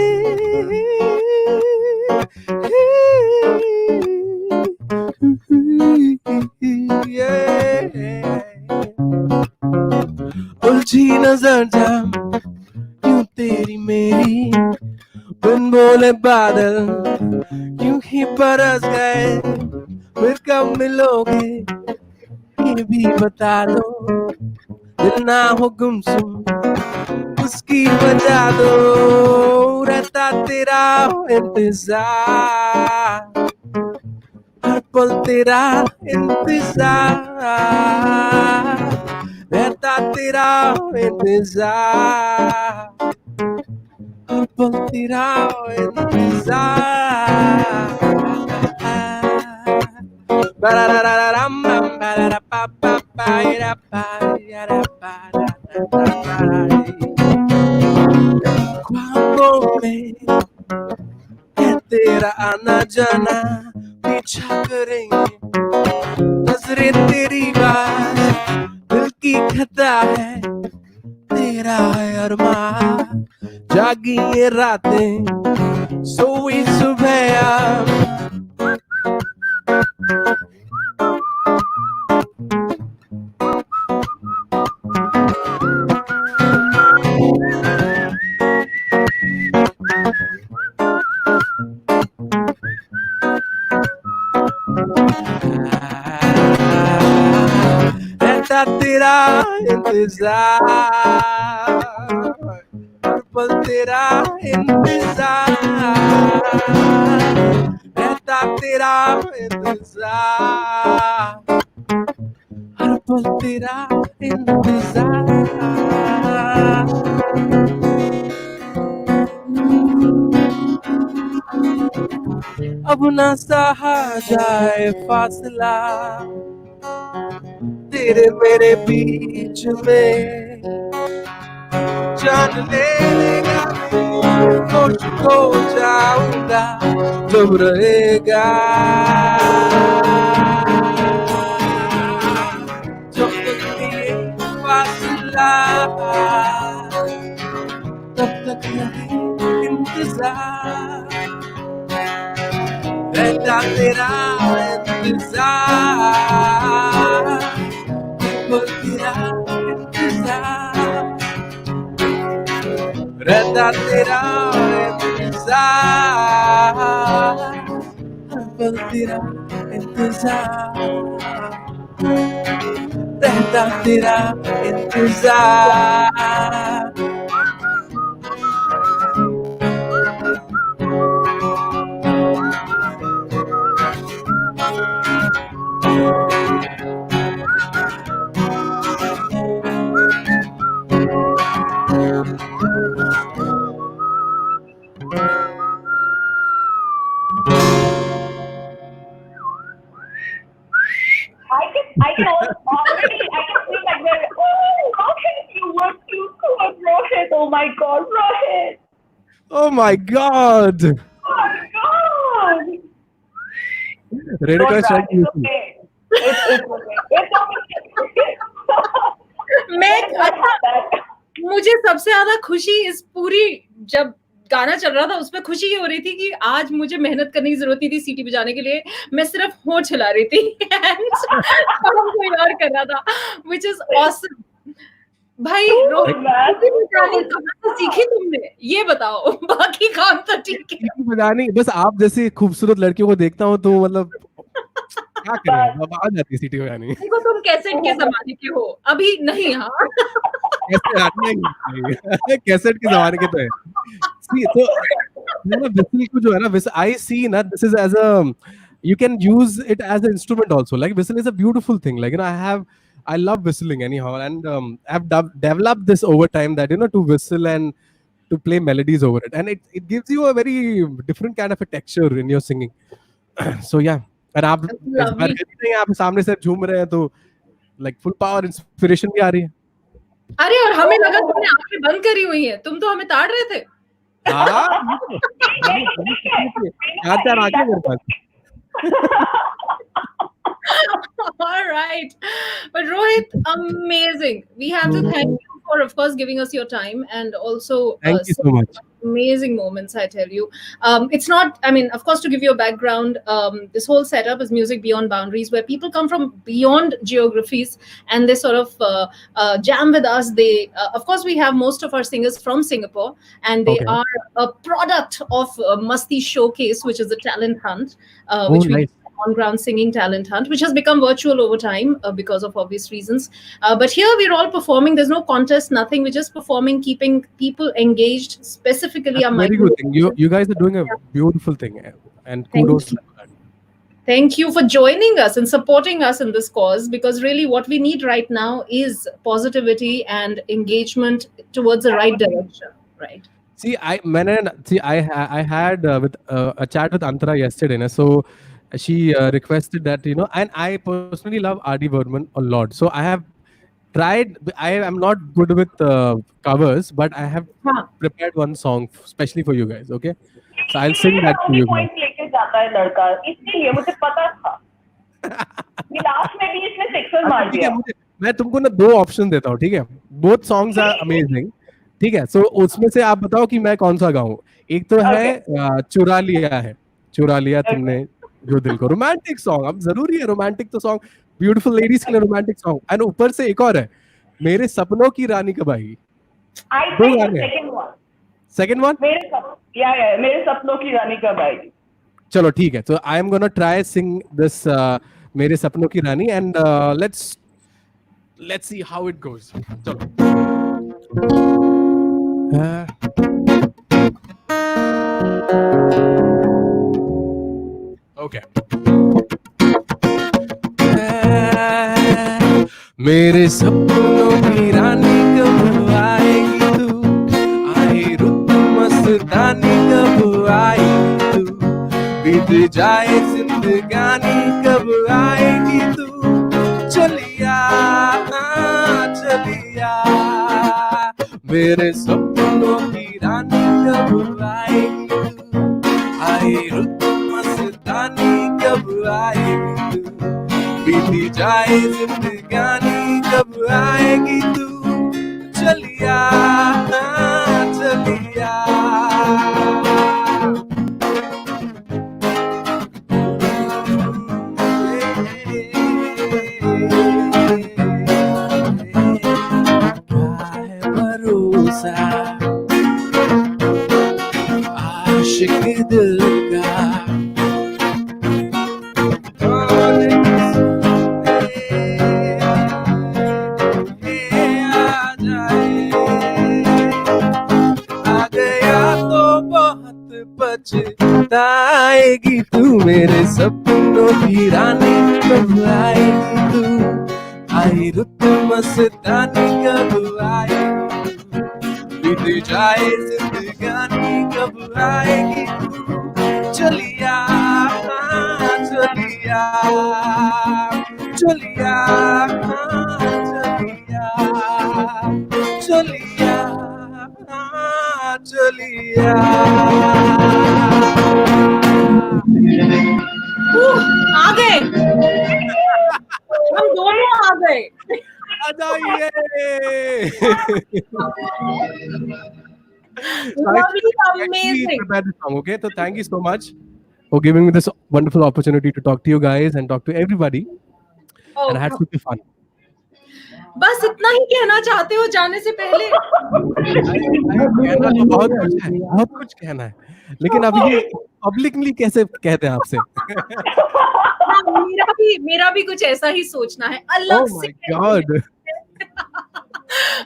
उलझी नजर जाम यूं तेरी मेरी, बिन बोले बादल यूं ही बरस गए, फिर कब मिलोगे ये भी बता दो, दिल ना हो गुमसुम उसकी वजह दो, रहता तेरा इंतजार, हर पल तेरा इंतजार, रहता तेरा इंतजार, हर पल तेरा इंतजार. ख्वाबों में है तेरा आना जाना, पीछा करेंगे नजरें तेरी बात, दिल की खता है तेरा है अरमान, जागी ये रातें सोई सुबह. रहता तेरा इंतजार, हर पल तेरा इंतजार, रहता तेरा इंतजार, हर पल तेरा इंतजार. अब ना सहा जाए फासला तेरे मेरे बीच में, जान ले लेगा मुझको, जाऊंगा जब रहेगा, जब तक ये फासला, तब तक यही इंतजार, रहता तेरा इंतजार, तेरा इंतजार, रहता रहता तेरा इंतजार, हर पल तेरा इंतजार, रहता तेरा इंतजार. I can already, I can feel like we're, oh, Rohit, you were too good, Rohit. Oh my God, Rohit. Oh my God! Oh my God. Renuka Don't is cry. trying to It's listen. okay. It's okay. It's okay. मैं Let it not happen. मुझे सबसे ज्यादा खुशी इस पूरी जब गाना चल रहा था उसमें खुशी ये हो रही थी कि आज मुझे मेहनत करने की जरूरत नहीं थी सीटी बजाने के लिए, मैं सिर्फ होंठ हिला रही थी and काम कोई और कर रहा था, which is awesome. भाई रोहित, सीटी बजाने कहाँ से सीखी तुमने ये बताओ, बाकी काम तो ठीक है. सीटी बजानी बस आप जैसी खूबसूरत लड़कियों को देखता हूँ तो मतलब क्या करें, अब आ जाती है सीटी बजानी. देखो तुम कैसेट के जमाने के हो, अभी नहीं. हाँ कैसे हटना ही कैसेट के जमाने के तो है. See, तो whistle को जो है ना, I see ना, this is as a, you can use it as an instrument also. Like whistle is a beautiful thing. Like, you know, I love whistling anyhow, and I've developed this over time that, you know, to whistle and to play melodies over it, and it gives you a very different kind of a texture in your singing. So yeah, and आप इस बार नहीं आप सामने से झूम रहे हैं तो like full power inspiration भी आ रही है. अरे और हमें लगा तुमने आंखें बंद करी हुई है, तुम तो हमें ताड़ रहे थे. चार आंखें मेरे पास. All right, but Rohit, amazing. We have to thank you for, of course, giving us your time and also Thank you so much. Amazing moments, I tell you. It's not, I mean, of course, to give you a background, this whole setup is Music Beyond Boundaries, where people come from beyond geographies and they sort of jam with us. They, of course, we have most of our singers from Singapore, and they are a product of Masti Showcase, which is a talent hunt, which we on-ground singing talent hunt, which has become virtual over time because of obvious reasons. But here we're all performing. There's no contest, nothing. We're just performing, keeping people engaged. Specifically, that's a very good thing. You guys are doing a beautiful thing, and kudos to that. Thank you for joining us and supporting us in this cause, because really what we need right now is positivity and engagement towards the right direction, right? See, I had with a chat with Antara yesterday, so she requested that, you know, and I personally love R.D. Burman a lot. So I have tried, I am not good with covers, but I have prepared one song especially for you guys, okay? So I'll sing that to you guys. लेके जाता है लड़का, इसलिए मुझे पता था. ये last में भी इसने सिक्सर मार दिया. मैं तुमको ना दो ऑप्शन देता हूँ, ठीक है? Both songs are amazing. ठीक है, so उसमें से आप बताओ कि मैं कौन सा गाऊं. एक तो है चुरा लिया तुमने जो दिल को, रोमांटिक सॉन्ग. अब जरूरी है रोमांटिक तो सॉन्ग, ब्यूटीफुल लेडीज के लिए रोमांटिक सॉन्ग. एंड ऊपर से एक और है, मेरे सपनों की रानी कब आएगी. दो गाने. सेकंड वन मेरे सपनों की रानी कब आएगी. चलो ठीक है, तो I am gonna try sing this मेरे सपनों की रानी, and let's see how it goes. चलो. Okay. मेरे सपनों की रानी कब आएगी तू, आई रुत मस्तानी कब आएगी तू, बीत जाए जिंदगानी कब आएगी तू, चलिया मेरे सपनों की रानी कब आएगी तू, आई रुत मस्तानी कब आएगी तू, बीती जाए जिंदगानी कब आएगी तू, चलिया. क्या है भरोसा कब आएगी तू, आई रुत मस्तानी कब आएगी तू, बीत जाए जिंदगानी कब आएगी तू, चलिया चलिया चलिया चलिया चलिया चलिया। आ गए, हम दोनों आ गए। आ जाइए। Lovely, Actually amazing. prepared this song, okay? So thank you so much for giving me this wonderful opportunity to talk to you guys and talk to everybody. And I had super fun. बस इतना ही कहना चाहते हो जाने से पहले? कहना तो बहुत कुछ कहना है, लेकिन अब ये पब्लिकली कैसे कहते हैं आपसे? मेरा भी कुछ ऐसा ही सोचना है अलग से। Oh my God.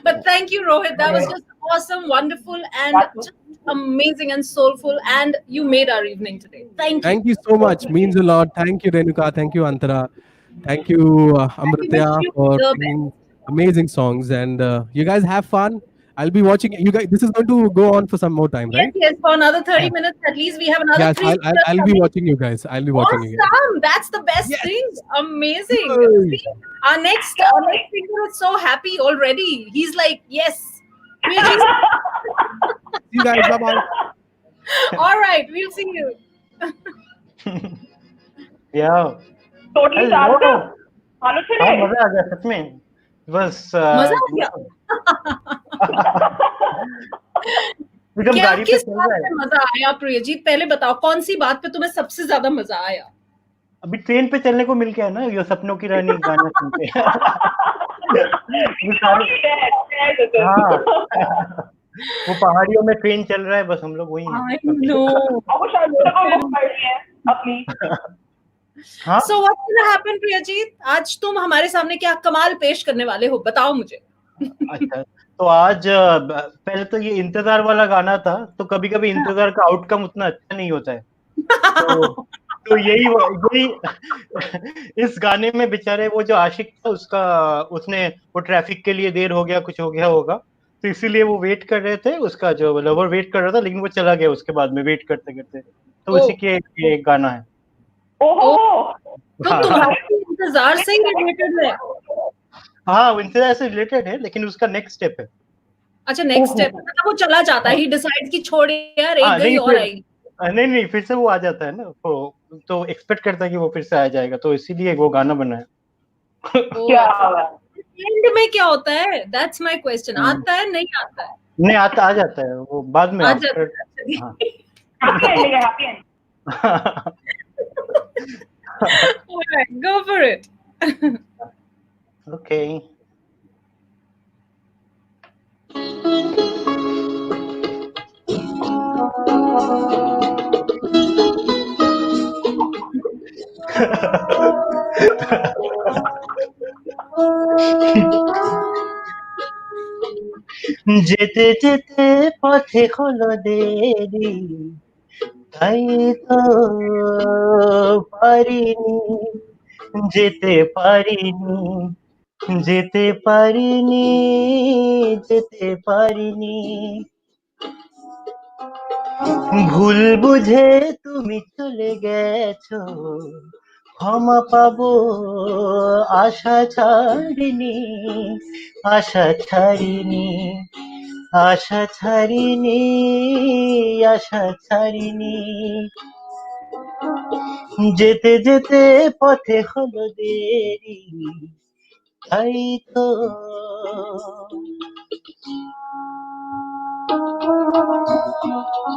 But thank you, Rohit. That was just awesome, wonderful, and just amazing and soulful. And you made our evening today. Thank you. Thank you so much. Means a lot. Thank you, Renuka. Thank you, Antara. Thank you, Amritya, for singing amazing songs. And you guys have fun. I'll be watching you guys. This is going to go on for some more time, right? Yes, for another 30 minutes at least. We have another 3 minutes. I'll be watching you guys. I'll be watching you guys. Awesome. That's the best thing. Amazing. See, our next singer is so happy already. He's like, yes. See you guys. Bye-bye. All right. We'll see you. Yeah. Totally. मजा आ गया सच में, बस मजा आ गया। क्या किस बात पे मजा आया प्रियजीत? पहले बताओ कौन सी बात पे तुम्हें सबसे ज्यादा मजा आया? अभी ट्रेन पे चलने को मिल गया ना, ये सपनों की रानी गाना सुन के। हाँ, वो पहाड़ियों में ट्रेन चल रहा है, बस हम लोग वही हैं। हाँ? So what's gonna happen, प्रियजीत? आज तुम हमारे सामने क्या कमाल पेश करने वाले हो, बताओ मुझे। अच्छा, तो आज पहले तो ये इंतजार वाला गाना था, तो कभी कभी इंतजार का आउटकम उतना अच्छा नहीं होता है, तो यही इस गाने में बेचारे वो जो आशिक था उसने वो ट्रैफिक के लिए देर हो गया, कुछ हो गया होगा, तो इसीलिए वो वेट कर रहे थे, उसका जो लवर वेट कर रहा था, लेकिन वो चला गया उसके बाद में वेट करते करते, तो उसी के ये एक गाना है। तो तुम्हारे इंतजार से ही रिलेटेड है? हाँ, इंतजार से रिलेटेड है, लेकिन उसका नेक्स्ट स्टेप है। अच्छा, नेक्स्ट स्टेप मतलब वो चला जाता है, ही डिसाइड्स कि छोड़ यार एक गई और आई। नहीं, फिर से वो आ जाता है ना, तो एक्सपेक्ट करता है कि वो फिर से आ जाएगा, तो इसीलिए वो गाना बना है। क्या एंड में क्या होता है? That's my question. आता है नहीं आता है? नहीं आता, आ जाता है वो बाद में। Happy and. Alright, go for it. Okay. যেতে যেতে পথে হলো দেরি, তাই তো পারিনি, যেতে পারিনি, যেতে পারিনি, যেতে পারিনি, ভুল বুঝে তুমি চলে গেছো, ক্ষমা পাবো আশা ছাড়িনি, আশা ছাড়িনি, আশা ছাড়িনি, আশা ছাড়িনি, যেতে যেতে পথে হলো দেরি, তাই তো।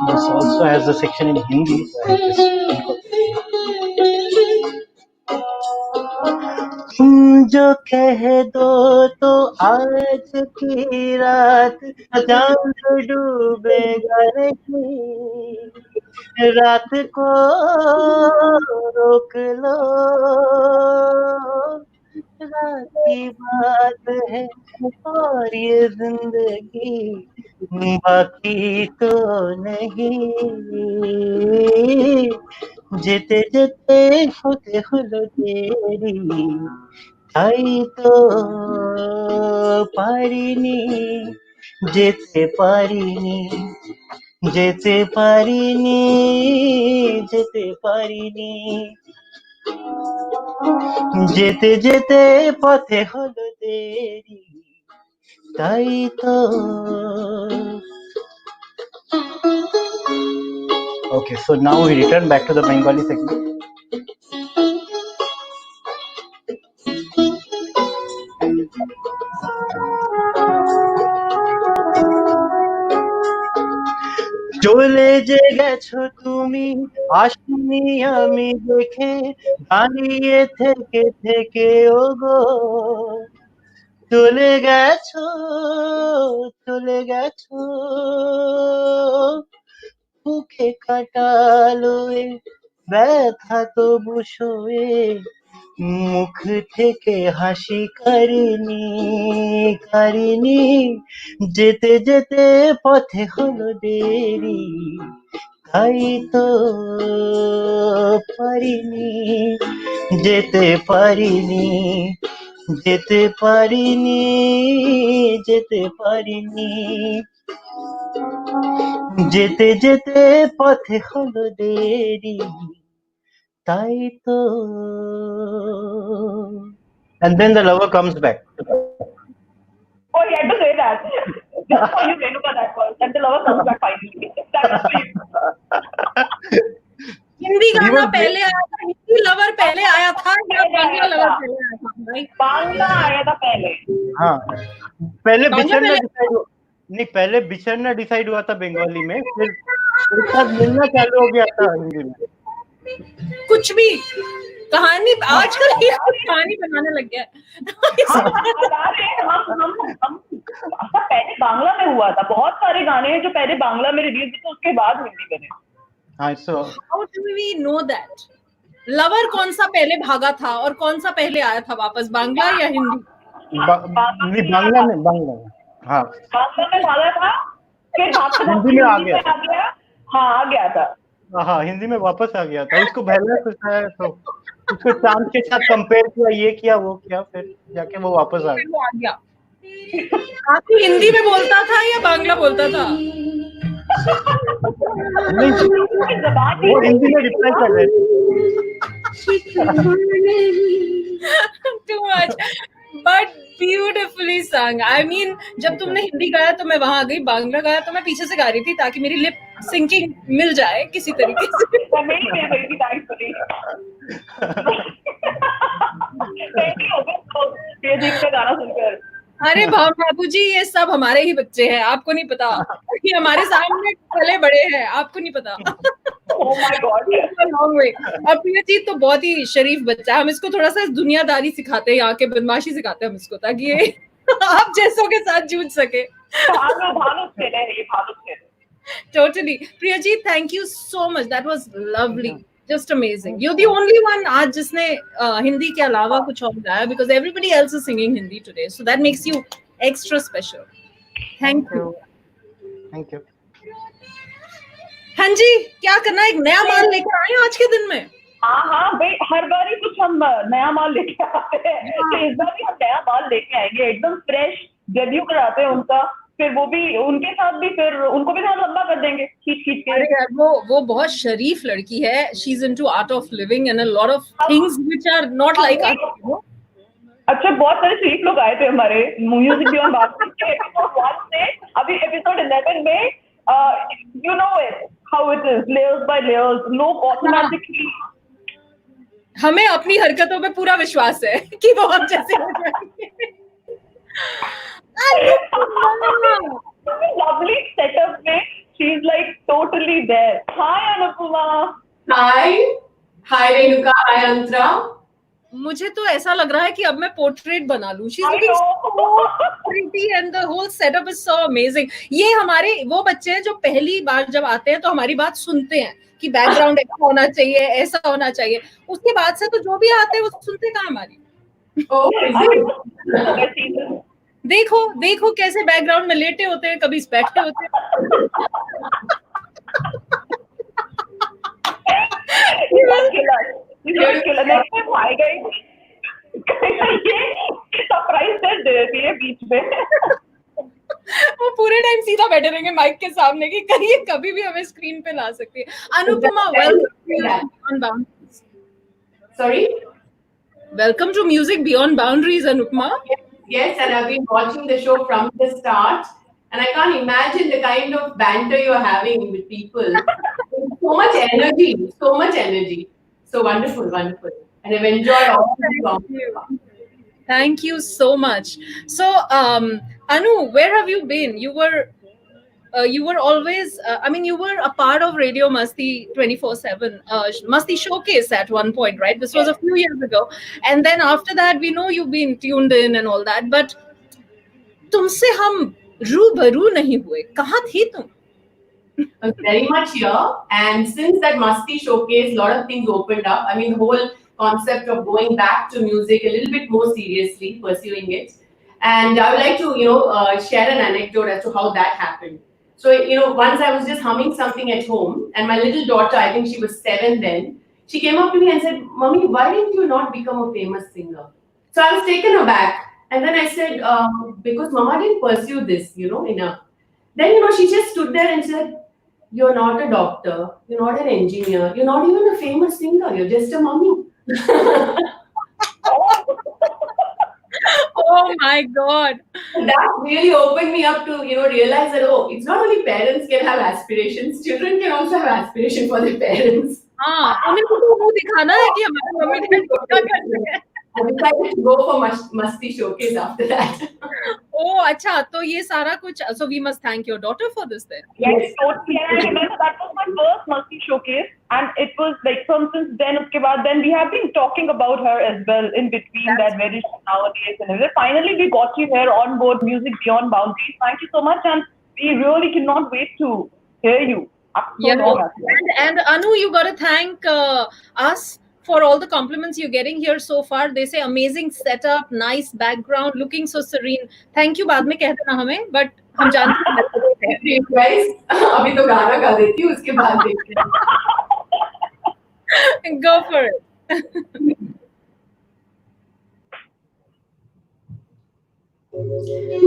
This also has a section in Hindi. तुम जो कह दो तो आज की रात चांद डूबेगा नहीं, रात को रोक लो, रात की बात है और ये जिंदगी बाकी तो नहीं, যেতে যেতে হতে হলো দেরি, তাই তো পারিনি, যেতে পারিনি, যেতে পারিনি, যেতে পারিনি, যেতে যেতে পথে হলো দেরি, তাই তো। Okay, so now we return back to the Bengali segment. চলে যে গেছো তুমি, আসিনি আমি দেখে, দাঁড়িয়ে থেকে থেকে ওগো, চলে গেছো, চলে গেছো, বুকে কাটালো এ ব্যথা তবু সয়ে, মুখ থেকে হাসি কারিনি, কারিনি, যেতে যেতে পথে হলো দেরি, তাই তো পারিনি, যেতে পারিনি, যেতে পারিনি, যেতে পারিনি, যেতে যেতে পথে হলো দেরি, তাই তো। And then the lover comes back. Oh, you had to say that. Just for you, Renuka, that was. Then the lover comes back finally. That was for you. Hindi So he गाना was पहले आया था, Hindi lover पहले आया था या Bangla lover पहले आया था भाई? बांग्ला आया था पहले. हाँ, पहले बांग्ला बिछड़ना पहले डिसाइड नहीं, पहले बिछड़ना डिसाइड हुआ था बंगाली में, फिर एक साथ मिलना चालू हो गया था हिंदी में। कुछ भी कहानी आजकल ये कहानी बनाने लग गया है। हम बता रहे हैं, हम पहले बांग्ला में हुआ था. बहुत सारे गाने हैं जो पहले बांग्ला में रिलीज हुए थे, उसके बाद हिंदी बने. हाँ, so How do we know that? Lover कौन सा पहले भागा था और कौन सा पहले आया था वापस, बांग्ला या हिंदी? नहीं, बांग्ला में, हाँ, बांग्ला में भागा था, फिर भागते हिंदी में आ गया. हाँ, आ गया था. हाँ, हिंदी में वापस आ गया था. उसको बहला सोचा है, तो उसको चांद के साथ कंपेयर किया, ये किया वो किया, फिर जाके वो वापस आ फिर वो आ गया. आप हिंदी में बोलता था या बांग्ला बोलता था? नहीं, वो हिंदी में रिप्लाई कर रहे थे. Too much, but beautifully sung. I mean, जब तुमने हिंदी गाया तो मैं वहां आ गई, बांग्ला गाया तो मैं पीछे से गा रही थी ताकि मेरी लिप सिंकिंग मिल जाए किसी तरीके से. मेरी मिल गई थी thankfully. ये देख के गाना सुनकर. अरे बाबू जी, ये सब हमारे ही बच्चे हैं, आपको नहीं पता. ये हमारे सामने पले बड़े हैं, आपको नहीं पता. Oh my God. Long way. और प्रियजीत तो बहुत ही शरीफ बच्चा है, हम इसको थोड़ा सा दुनियादारी सिखाते हैं, यहाँ के बदमाशी सिखाते हैं हम इसको, ताकि ये आप जैसों के साथ जूझ सके. भालू खेले हैं, ये भालू खेले. Totally. Priyajit, thank you so much. That was lovely. Just amazing. You're the only one आज जिसने हिंदी के अलावा कुछ और गाया, because everybody else is singing Hindi today. So that makes you extra special. Thank you. Thank you. हाँ जी, क्या करना है, एक नया माल लेकर आए आज के दिन में. हाँ भाई, हर बार ही कुछ हम नया माल लेके आते हैं, तो इस बार भी हम नया माल लेके आएंगे, एकदम फ्रेश डेब्यू कराते हैं उनका. फिर वो भी उनके साथ भी, फिर उनको भी थोड़ा लंबा कर देंगे खींच खींच के. अरे यार, वो बहुत शरीफ लड़की है. She is into Art of Living and a lot of things which are not like us. अच्छा, बहुत सारे शरीफ लोग आए थे हमारे म्यूजिक बियॉन्ड बात के एपिसोड 1 से अभी एपिसोड 11 में. You know it how it is, layers by layers. लोग ऑटोमेटिकली, हमें अपनी हरकतों पे पूरा विश्वास है कि वो हम जैसे हो जाएंगे. lovely setup में she's like totally there. Hi Anupama. Hi Renuka. Hi Antara. मुझे तो ऐसा लग रहा है कि अब मैं पोर्ट्रेट बना लूं. She's looking so pretty and the whole setup is so amazing. ये हमारे वो बच्चे हैं जो पहली बार जब आते हैं तो हमारी बात सुनते हैं कि बैकग्राउंड ऐसा होना चाहिए, ऐसा होना चाहिए. उसके बाद से तो जो भी आते हैं वो सुनते कहाँ हमारी. देखो देखो कैसे बैकग्राउंड में लेटे होते हैं, कभी बैठते होते हैं. He's gonna kill us. He's gonna kill us. Next time वो आएगा ही ये सरप्राइज दे देती है बीच में. वो पूरे टाइम सीधा बैठे रहेंगे माइक के सामने कि कहीं कभी भी हमें स्क्रीन पे ला सकती है. Anupama, welcome. Sorry? Welcome to Music Beyond Boundaries, Anupma. Yes, and I've been watching the show from the start, and I can't imagine the kind of banter you're having with people. So much energy. So wonderful, wonderful. And I've enjoyed all the songs. Thank you so much. So, Anu, where have you been? You were always, you were a part of Radio Masti 24/7, Masti Showcase at one point, right? This was a few years ago. And then after that, we know you've been tuned in and all that. But तुमसे हम रूबरू नहीं हुए. कहाँ थी तुम? Very much here. And since that Masti Showcase, a lot of things opened up. I mean, the whole concept of going back to music a little bit more seriously, pursuing it. And I would like to, share an anecdote as to how that happened. So, once I was just humming something at home, and my little daughter, I think she was 7 then, she came up to me and said, "Mommy, why didn't you not become a famous singer?" So I was taken aback. And then I said, because Mama didn't pursue this, enough. Then, she just stood there and said, "You're not a doctor, you're not an engineer, you're not even a famous singer, you're just a mommy." Oh my God. That really opened me up to, realize that, it's not only parents can have aspirations, children can also have aspiration for their parents. हाँ, उन्हें तो वो दिखाना है कि हमारे mummy daddy क्या करते हैं. I decided to go for Masti Showcase after that. Oh, अच्छा, तो ये सारा कुछ. So we must thank your daughter for this then. Yes, totally. And I remember that was my first Masti Showcase, and it was like from since then, then we have been talking about her as well in between that very nowadays. And finally, we got you here on board Music Beyond Boundaries. Thank you so much, and we really cannot wait to hear you. And Anu, you got to thank us for all the compliments you're getting here so far. They say amazing setup, nice background, looking so serene. Thank you. बाद में कहते ना हमें, but हम जानते हैं. Guys, अभी तो गाना गा देती हूँ, उसके बाद देखते हैं. Go for it.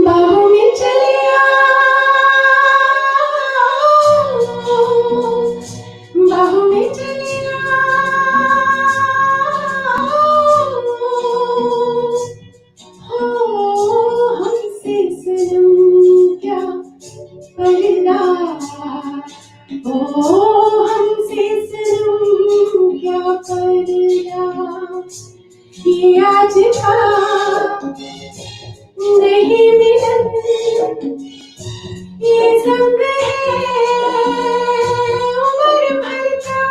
बाहों में चलिया, बाहों में चलिया, हमसे सनम क्या पर्दा, हमसे सनम क्या पर्दा, ये आज का नहीं मिलन, ये संग है उम्र भर का,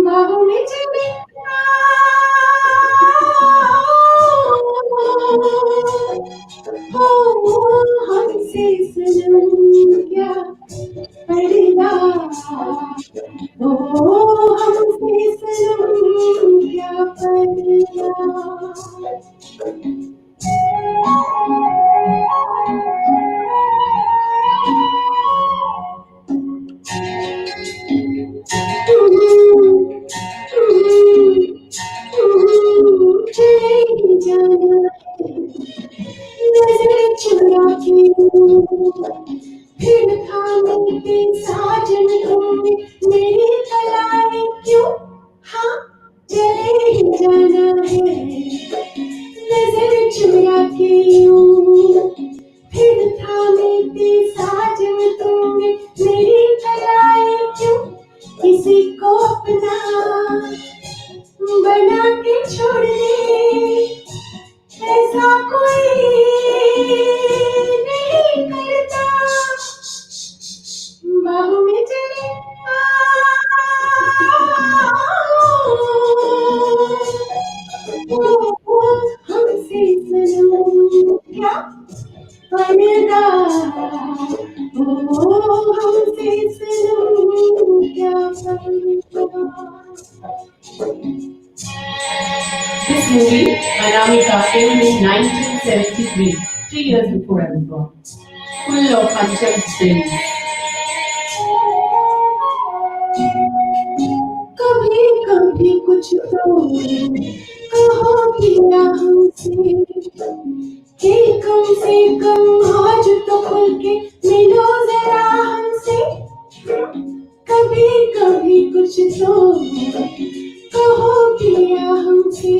बाहों में चलिया, हमसे सनम क्या पर्दा, हमसे सनम क्या पर्दा. नजर चुरा के फिर थामे साजन तुमने मेरी कलाई क्यों, हाँ चले ही जाना है. नजर चुरा के यूं फिर थामे साजन तुमने मेरी कलाई क्यों, किसी को अपना बना के छोड़ दे, ऐसा कोई नहीं करता. बाहों में चले हमसे सनम क्या पर्दा, हमसे सनम क्या पर्दा. This movie, Anamika, came in 1973, 3 years before I was born. Full of unchecked sins. कुछ तो कहो किया हमसे कि कम से कम आज तो खुल के मिलो जरा हमसे कभी कभी कुछ तो कहो किया हमसे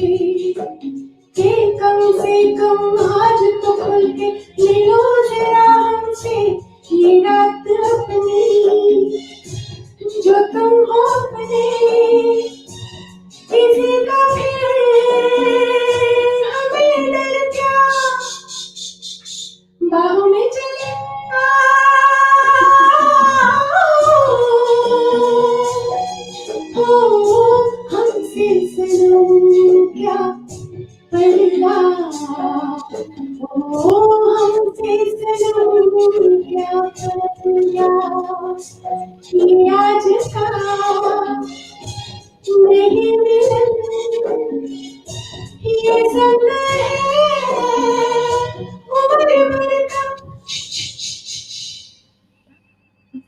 कि कम से कम आज तो खुल के मिलो जरा हमसे ये रात अपनी जो तुम हो अपने किसी का फिर हमें डर क्या बाहों में चले हमसे सनम क्या पर्दा हमसे सनम क्या पर्दा ये आज का नहीं मिलन ये संग है उम्र भर का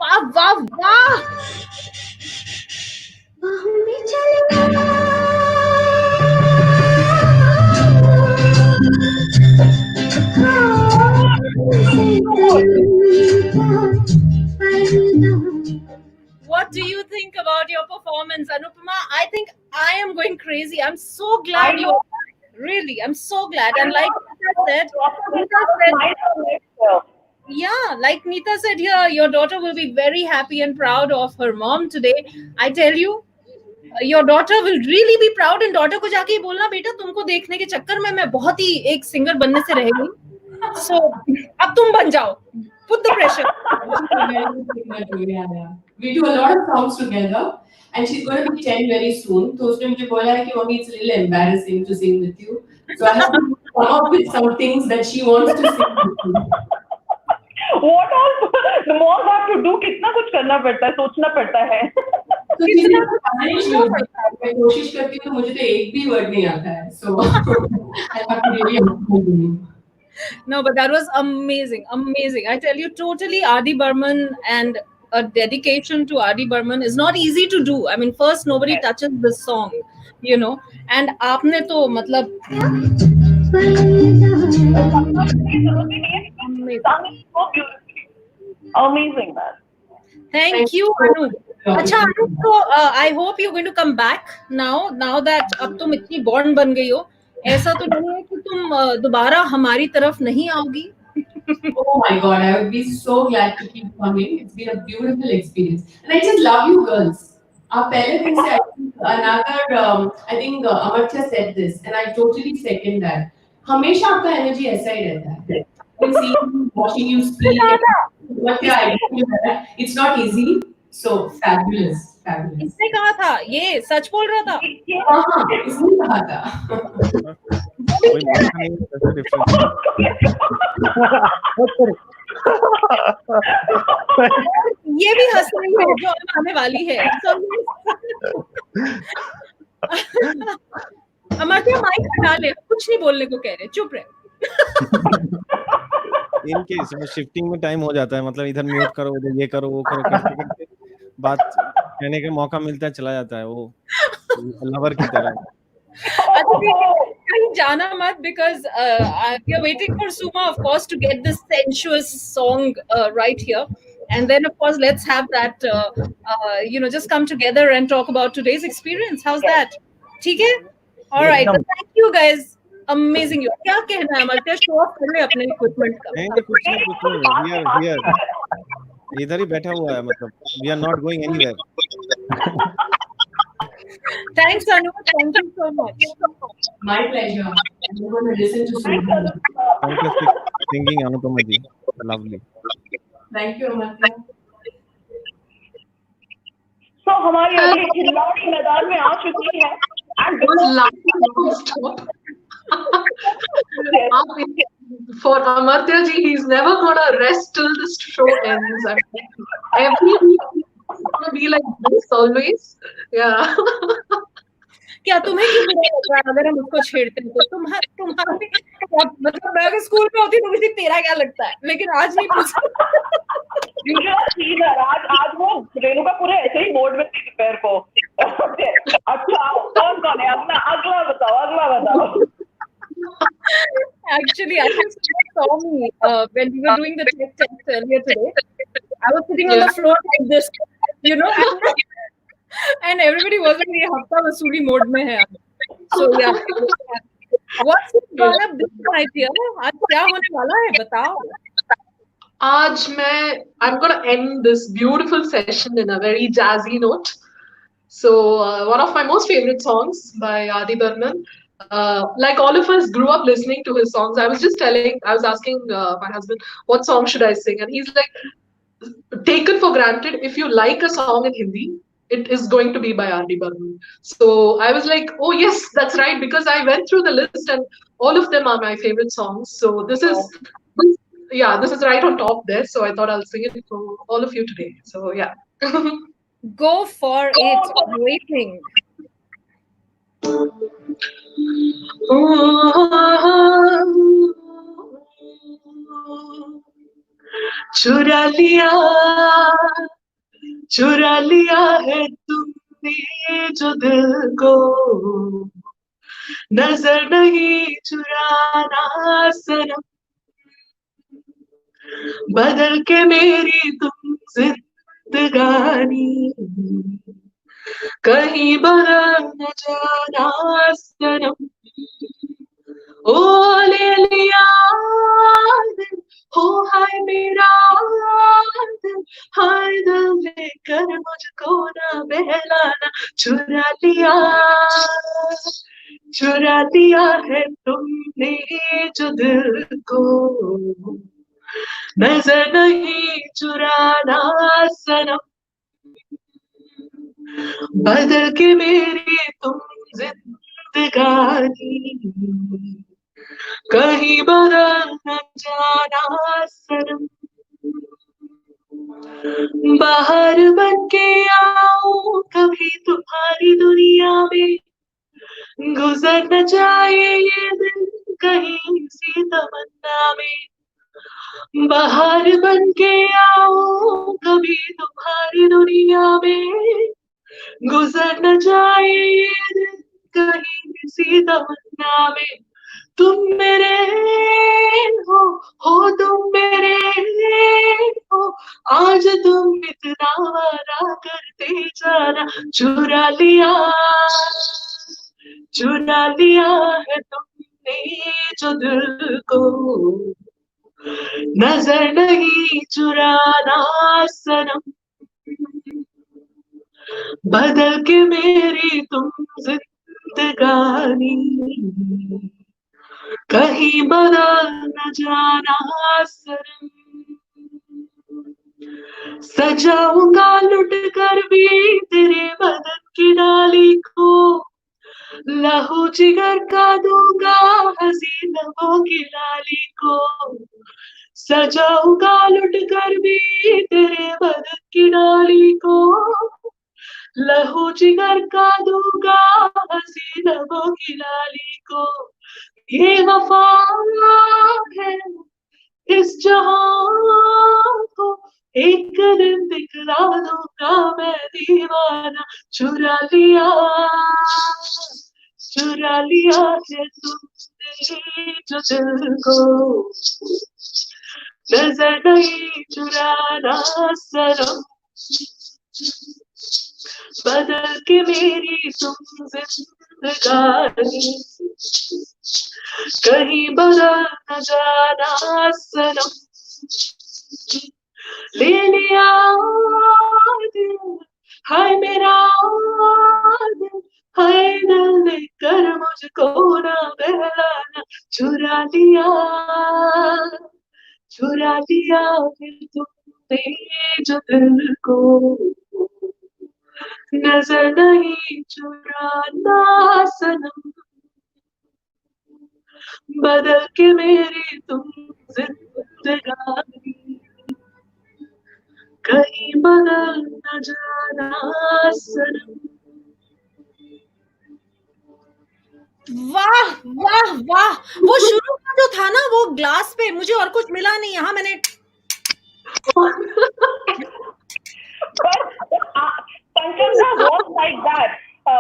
वाह वाह वाह बाहों में चलना What do you think about your performance, Anupama? I think I am going crazy. I'm so glad I you know. really. I'm so glad. And like Neeta said, yeah, like Neeta said here, your daughter will be very happy and proud of her mom today. I tell you, your daughter will really be proud. And daughter को जाके बोलना बेटा तुमको देखने के चक्कर में मैं बहुत ही एक सिंगर बनने से रह गई. So अब तुम बन जाओ. Put the pressure. We do a lot of songs together, and she's going to be 10 very soon. So उसने मुझे बोला है कि mummy it's a little embarrassing to sing with you. So I have to come up with some things that she wants to sing with you. What all the moms have to do? कितना कुछ करना पड़ता है, सोचना पड़ता है. तो मैं कोशिश करती हूँ तो मुझे तो एक भी वर्ड नहीं आता है. So I have to really improve. No, but that was amazing, amazing. I tell you, totally Adi Burman, and a dedication to Adi Burman is not easy to do. I mean, first nobody touches this song, you know, and आपने तो मतलब Amazing, man. Thank you, Anu. अच्छा Anu, so I hope you're going to come back now that अब तुम इतनी bond बन गई हो. ऐसा तो नहीं है कि तुम दोबारा हमारी तरफ नहीं आओगी. Oh my God, I would be so glad to keep coming. It's been a beautiful experience. And I just love you girls. आप पहले दिन से I think Amartya said this and I totally second that. हमेशा आपका energy ऐसा ही रहता है. I see you, watching you speak. What the idea? It's not easy. So fabulous, fabulous. इसने कहा था ये सच बोल रहा था. हाँ, इसने कहा था. कोई बात नहीं, ऐसा different. ये भी हंस रही है जो अब आने वाली है. अमरत्या माइक हटा ले, कुछ नहीं बोलने को कह रहे, चुप रहे. इनके इसमें शिफ्टिंग में टाइम हो जाता है, मतलब इधर म्यूट करो, उधर ये करो, वो करो, करते करते बात कहने का मौका मिलता है, चला जाता है वो लवर की तरह. कहीं जाना मत, because we are waiting for Suma, of course, to get this sensuous song right here, and then of course let's have that just come together and talk about today's experience. How's that? ठीक है? All right. So thank you guys. Amazing. You क्या कहना है Amartya? Show off कर ले अपने equipment का. नहीं कुछ नहीं, we are इधर ही बैठा हुआ है, मतलब we are not going anywhere. Thanks Anu, thank you so much. My pleasure. I'm going to listen to Suma. Fantastic singing, Anupama ji. Lovely. Thank you, Amartya. So हमारी अगली खिलाड़ी मैदान में आ चुकी है. For Amartya ji, he's never gonna rest till this show ends. Every week he's gonna be like this always. Yeah. क्या तुम्हें क्यों बुरा लग रहा है अगर हम उसको छेड़ते हैं तो? तुम्हारे मतलब मैं अगर स्कूल में होती तो मुझे तेरा क्या लगता है, लेकिन आज नहीं पूछा. आज वो रेणुका पूरे ऐसे ही बोर्ड में प्रिपेयर को. अच्छा कौन है? अगला बताओ. Actually, I think someone saw me when we were doing the tech test earlier today. I was sitting on the floor like this, and everybody was like, "ये हफ्ता वसूली mode में है." So yeah. What's gonna be my dear? आज क्या होने वाला है? बताओ. आज I'm gonna end this beautiful session in a very jazzy note. So one of my most favorite songs by Adi Burman. Like all of us grew up listening to his songs. I was asking my husband, what song should I sing? And he's like, taken for granted, if you like a song in Hindi, it is going to be by Adi Burman. So I was like, oh yes, that's right, because I went through the list and all of them are my favorite songs. So this is right on top there. So I thought I'll sing it for all of you today. So yeah. Go for it. Waiting. चुरा लिया है तुमने जो दिल को, नजर नहीं चुराना सनम, बदल के मेरी तुम जिंदगानी, कहीं बदल न जाना सनम. ओ ले लिया दिल, हो हाय मेरा दिल, हाय दिल लेकर मुझको ना बहलाना. चुरा लिया है तुमने जो दिल को, नजर नहीं चुराना सनम, बदल के मेरी तुम जिंदगानी, कहीं बदल न जाना सनम. बाहर बन के आओ कभी तुम्हारी दुनिया में, गुजर न जाए ये दिन कहीं सी तमन्ना में. बाहर बन के आओ कभी तुम्हारी दुनिया में, गुजर न जाए ये दिन कहीं सी तमन्ना में. तुम मेरे हो तुम मेरे हो, आज तुम इतना वादा करते जाना. चुरा लिया है तुमने जो दिल को, नजर नहीं चुराना सनम, बदल के मेरी तुम जिंदगानी, कहीं बदल न जाना सनम. सजाऊंगा लुट कर भी तेरे बदन की डाली को, लहू जिगर का दूंगा हंसी लबों की लाली को. सजाऊंगा लुट कर भी तेरे बदन की डाली को, लहू जिगर का दूंगा हंसी लबों की लाली को. ये वफा है इस जहां को, एक दिन दिखला दूंगा मैं दीवाना. चुरा लिया है तुमने जो दिल को, नजर नहीं चुराना सनम, बदल के मेरी तुम जिंदगानी, कहीं बदल न जाना सनम. ले लिया दिल, हाय मेरा दिल, हाय दिल लेकर मुझको ना बहलाना. चुरा लिया फिर तुमने जो दिल को, नजर नहीं चुराना सनम, बदल के मेरी तुम जिंदगानी, कहीं बदल न जाना सनम. वाह वाह वाह. वो शुरू का जो था ना, वो ग्लास पे, मुझे और कुछ मिला नहीं. यहाँ मैंने But Pankaj was like that.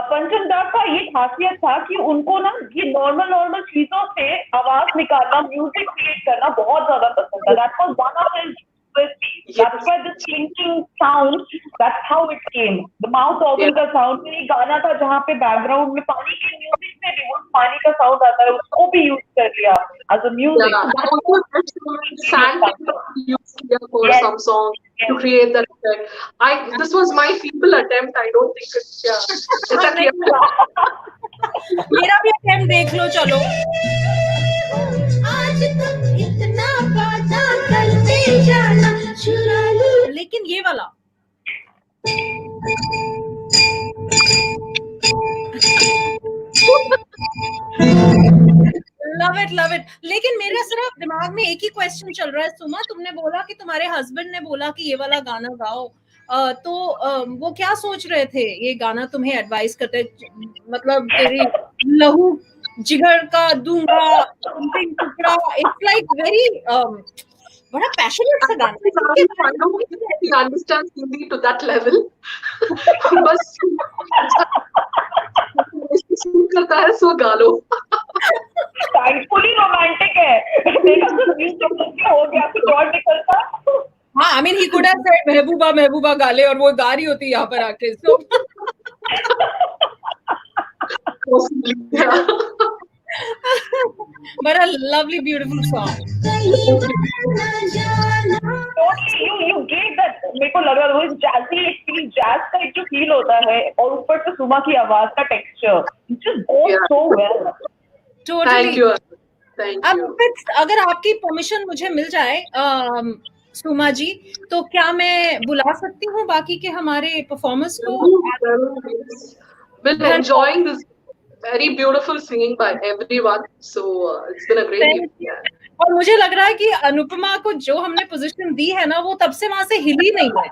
पंचम दा का ये खासियत था कि उनको ना ये नॉर्मल चीजों से आवाज निकालना, म्यूजिक क्रिएट करना बहुत ज्यादा पसंद था. That was one of his USPs. That's why this clinking sound, that's how it came. The mouth organ का sound. ये गाना था जहाँ पे बैकग्राउंड में पानी के म्यूजिक से भी वो पानी का साउंड आता है, उसको भी यूज कर लिया as a music. Sand used here for some song to create that effect. This was my feeble attempt. I don't think it's मेरा भी अटेम्प्ट देख लो चलो. लेकिन ये वाला लव इट. लेकिन मेरे सिर्फ दिमाग में एक ही क्वेश्चन चल रहा है. सुमा, तुमने बोला कि तुम्हारे हस्बैंड ने बोला कि ये वाला गाना गाओ, तो वो क्या सोच रहे थे? ये गाना तुम्हें एडवाइस करते, मतलब तेरी लहू जिगर का दूंगा टुकड़ा. इट्स लाइक वेरी बड़ा पैशनेट सा गाना. I don't think he understands Hindi to that level. बस करता है सो गा लो. Thankfully romantic है. देखा तो म्यूजिक हो गया, कुछ और निकलता. हाँ, I mean he could have said महबूबा गाले और वो गा रही होती यहाँ पर आके. So but a lovely beautiful song. You gave that. मेरे को लग रहा है वो jazzy feel, jazz का एक जो feel होता है और ऊपर से सुमा की आवाज का texture, it just goes so well. Totally. Thank अब you. अगर आपकी परमिशन मुझे मिल जाए सुमा जी, तो क्या मैं बुला सकती हूँ बाकी के हमारे परफॉर्मर्स को? Been enjoying this very beautiful singing by everyone. So it's been a great evening. और मुझे लग रहा है कि अनुपमा को जो हमने पोजीशन दी है ना, वो तब से वहां से हिली नहीं है.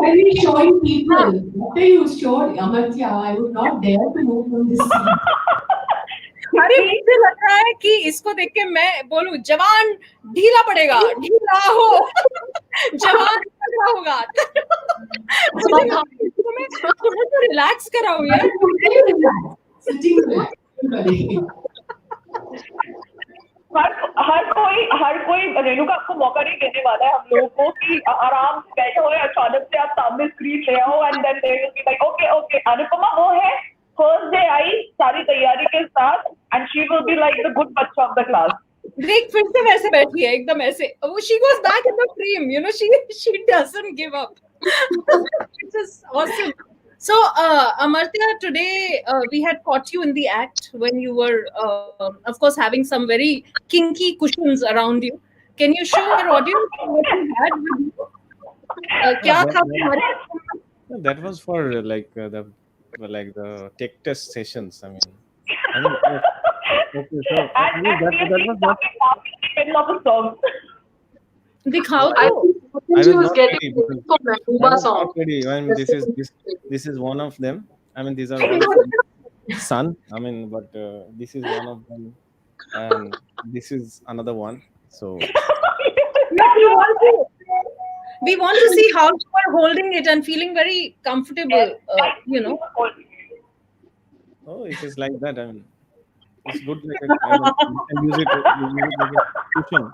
Very showing people. What are you showing, Amartya? I would not dare to move from this seat. अरे मुझे लग रहा है कि इसको देख के मैं बोलूं, जवान ढीला पड़ेगा, ढीला हो. जवान ढीला होगा. तुम्हें तो रिलैक्स कराओ यार. Sitting there. हर कोई रेणुका आपको मौका नहीं देने वाला है हम लोगों को कि आराम से बैठे हुए अचानक से आप सामने स्क्रीन ले आओ and then they will be like okay Anupama वो है फर्स्ट डे आई सारी तैयारी के साथ and she will be like the good बच्चा ऑफ द क्लास. देख फिर से वैसे बैठी है एकदम ऐसे. वो she goes back in the frame, you know, she doesn't give up. Which is awesome. So Amartya, today we had caught you in the act when you were of course having some very kinky cushions around you. Can you show our audience what you had with you? क्या था तुम्हारे? That was for like the tech test sessions. I mean okay, so that was middle of a song. दिखाओ I तो. think she was getting ready for Mahbooba song. I mean, this is one of them. I mean, these are son. I mean, but this is one of them, and this is another one. So we want to see how you are holding it and feeling very comfortable. You know. oh, it is like that. I mean, it's good. Like you can use it like a cushion.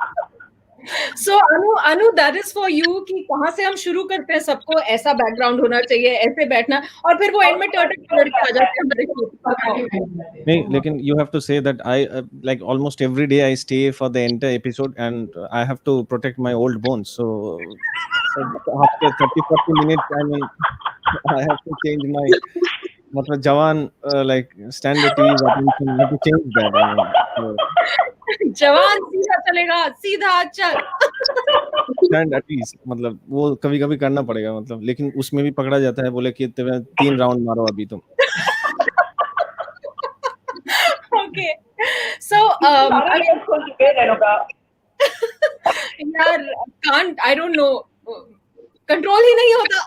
So Anu that is for you कि कहाँ से हम शुरू करते हैं. सबको ऐसा background होना चाहिए, ऐसे बैठना, और फिर वो एंड में टर्टल कलर के आ जाते हैं. नहीं, लेकिन you have to say that I like almost every day I stay for the entire episode and I have to protect my old bones. So after 30-40 minutes, I mean, I have to change my मतलब जवान like standard TV attention. I have to change that. I mean, so, जवान सीधा चलेगा, सीधा चल. Stand at least मतलब वो कभी कभी करना पड़ेगा मतलब, लेकिन उसमें भी पकड़ा जाता है. बोले कि 3 राउंड मारो अभी तुम. Okay. So यार can't, I don't know, control ही नहीं होता.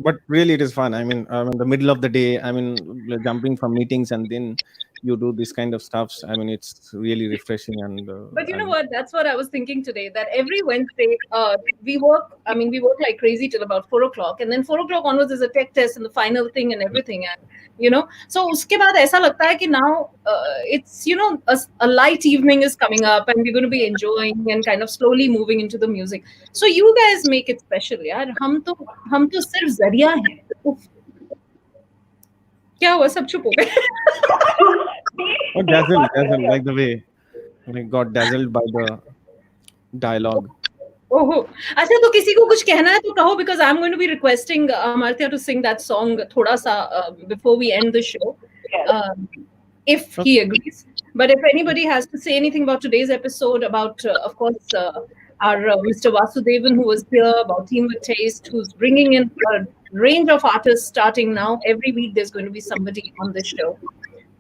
But really it is fun. I mean, in the middle of the day, I mean, jumping from meetings and then you do this kind of stuffs, I mean, it's really refreshing. And But you know what? That's what I was thinking today. That every Wednesday, we work. I mean, we work like crazy till about 4 o'clock, and then 4 o'clock onwards is a tech test and the final thing and everything. And so उसके बाद ऐसा लगता है कि now it's a light evening is coming up, and we're going to be enjoying and kind of slowly moving into the music. So you guys make it special, यार. हम तो सिर्फ जरिया हैं. उफ. क्या हुआ? सब चुप हो गए. Oh, dazzled, like the way I got dazzled by the dialogue. ओहो, अच्छा तो किसी को कुछ कहना है तो कहो, because I'm going to be requesting Amartya to sing that song थोड़ा सा before we end the show, if he agrees. But if anybody has to say anything about today's episode, about of course our Mr. Vasudevan, who was here, about Team with Taste, who's bringing in a range of artists starting now. Every week there's going to be somebody on this show.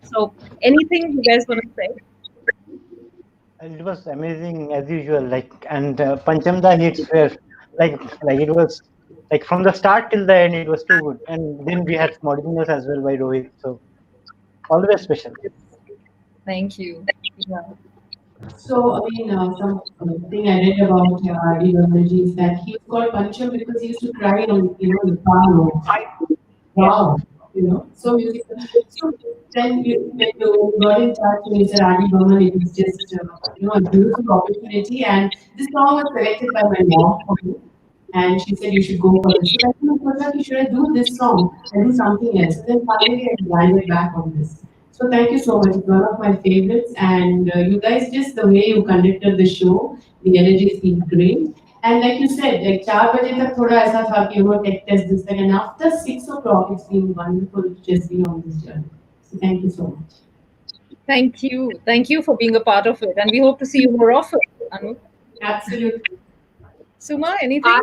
So anything you guys want to say? It was amazing as usual, and Panchamda hits were like it was like from the start till the end, it was too good. And then we had Moderness as well by Rohit, so always special. Thank you. Yeah. So, I mean, something I read about R.D. Burman is that he was called Pancham because he used to cry on, the piano. Wow, so music. So then when you got in touch with Mr. R.D. Burman, it was just, a beautiful opportunity. And this song was selected by my mom for me. And she said, you should go for this. So I thought, should I do this song and do something else? And then finally I landed back on this. So thank you so much. It's one of my favorites. And you guys, just the way you conducted the show, the energy has been great. And like you said, like 4 baje tak thoda aisa tha ki tech test this thing. And after 6 o'clock, it's been wonderful to just be on this journey. So thank you so much. Thank you. Thank you for being a part of it. And we hope to see you more often, Anu. Absolutely. Suma, anything?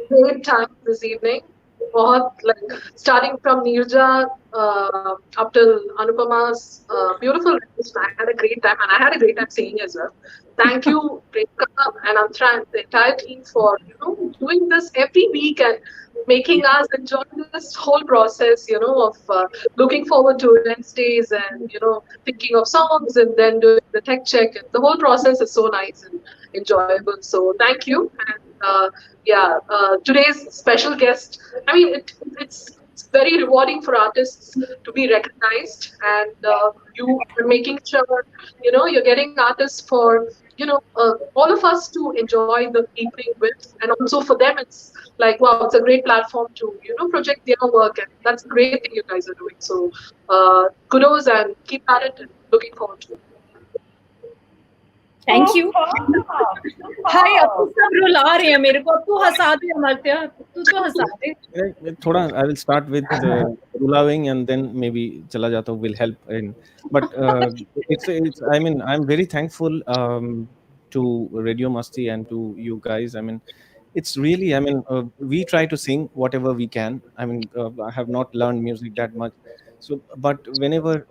Great time this evening. Starting from Nirja up till Anupama's beautiful release. I had a great time, and I had a great time singing as well. Thank you, Priyanka and Antra and the entire team for doing this every week and making us enjoy this whole process, of looking forward to Wednesdays and thinking of songs and then doing the tech check. And the whole process is so nice and enjoyable. So thank you. And today's special guest. I mean, it's very rewarding for artists to be recognized, and you are making sure you're getting artists for all of us to enjoy the evening with, and also for them it's like, wow, it's a great platform to project their work, and that's a great thing you guys are doing. So kudos and keep at it, and looking forward to it. Thank you. Hi, अब सब रुला रहे हैं मेरे को. अब तू हंसा दे अमर्त्य. तू तो हंसा दे. थोड़ा I will start with rulaving and then maybe चला जाता will help in. But it's I mean, I'm very thankful to Radio Masti and to you guys. I mean, it's really, I mean, we try to sing whatever we can. I mean, I have not learned music that much. So, but whenever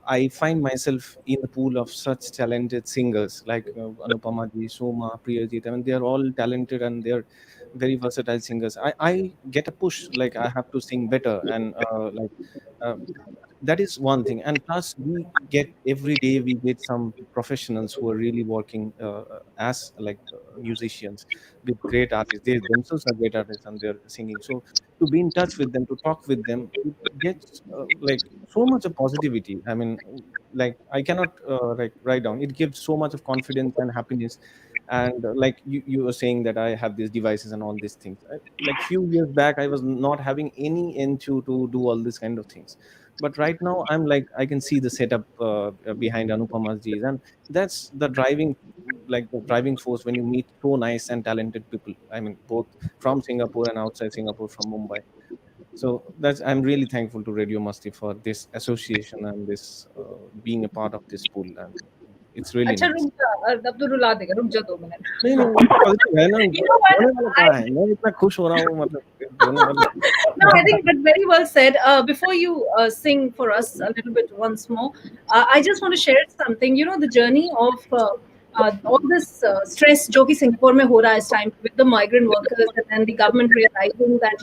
I find myself in the pool of such talented singers like Anupama ji, Soma, Priyajit, I mean, they are all talented and they are very versatile singers. I get a push, like I have to sing better, and that is one thing. And plus, we get every day we get some professionals who are really working as musicians with great artists. They themselves are great artists and they're singing. So to be in touch with them, to talk with them, it gets so much of positivity. I mean, I cannot write down. It gives so much of confidence and happiness. And like you were saying that I have these devices and all these things. Few years back, I was not having any into to do all these kind of things. But right now, I'm I can see the setup behind Anupama's G's, and that's the driving force when you meet so nice and talented people. I mean, both from Singapore and outside Singapore, from Mumbai. So I'm really thankful to Radio Masti for this association and this being a part of this pool. And it's really अच्छा nice. अब तो रुला देगा. रुक जा 2 minute. नहीं है ना, मैं इतना खुश हो रहा हूँ, मतलब No, I think that very well said. Before you sing for us a little bit once more, I just want to share something. The journey of all this stress जो कि सिंगापुर में हो रहा है इस time with the migrant workers and then the government realizing that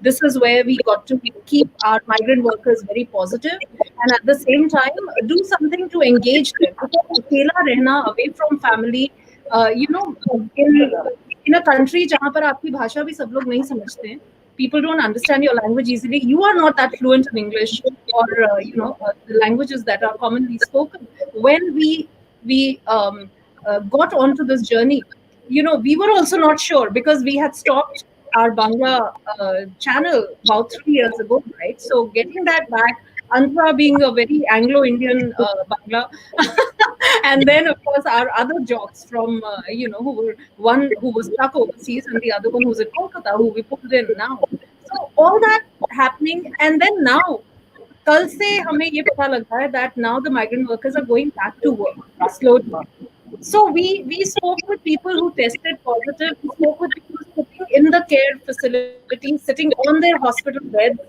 this is where we got to keep our migrant workers very positive and at the same time do something to engage them because अकेला रहना away from family in a country जहाँ पर आपकी भाषा भी सब लोग नहीं समझते हैं, people don't understand your language easily, you are not that fluent in English or the languages that are commonly spoken. When we got onto this journey, we were also not sure because we had stopped our Bangla channel about 3 years ago, right? So getting that back, Andhra being a very Anglo-Indian Bangla, and then of course our other jocks from who were one who was stuck overseas and the other one who's in Kolkata, who we pulled in now. So all that happening, and then now कल से हमें ये पता लगा है that now the migrant workers are going back to work slowly. So we spoke with people who tested positive. We spoke with people sitting in the care facilities, sitting on their hospital beds.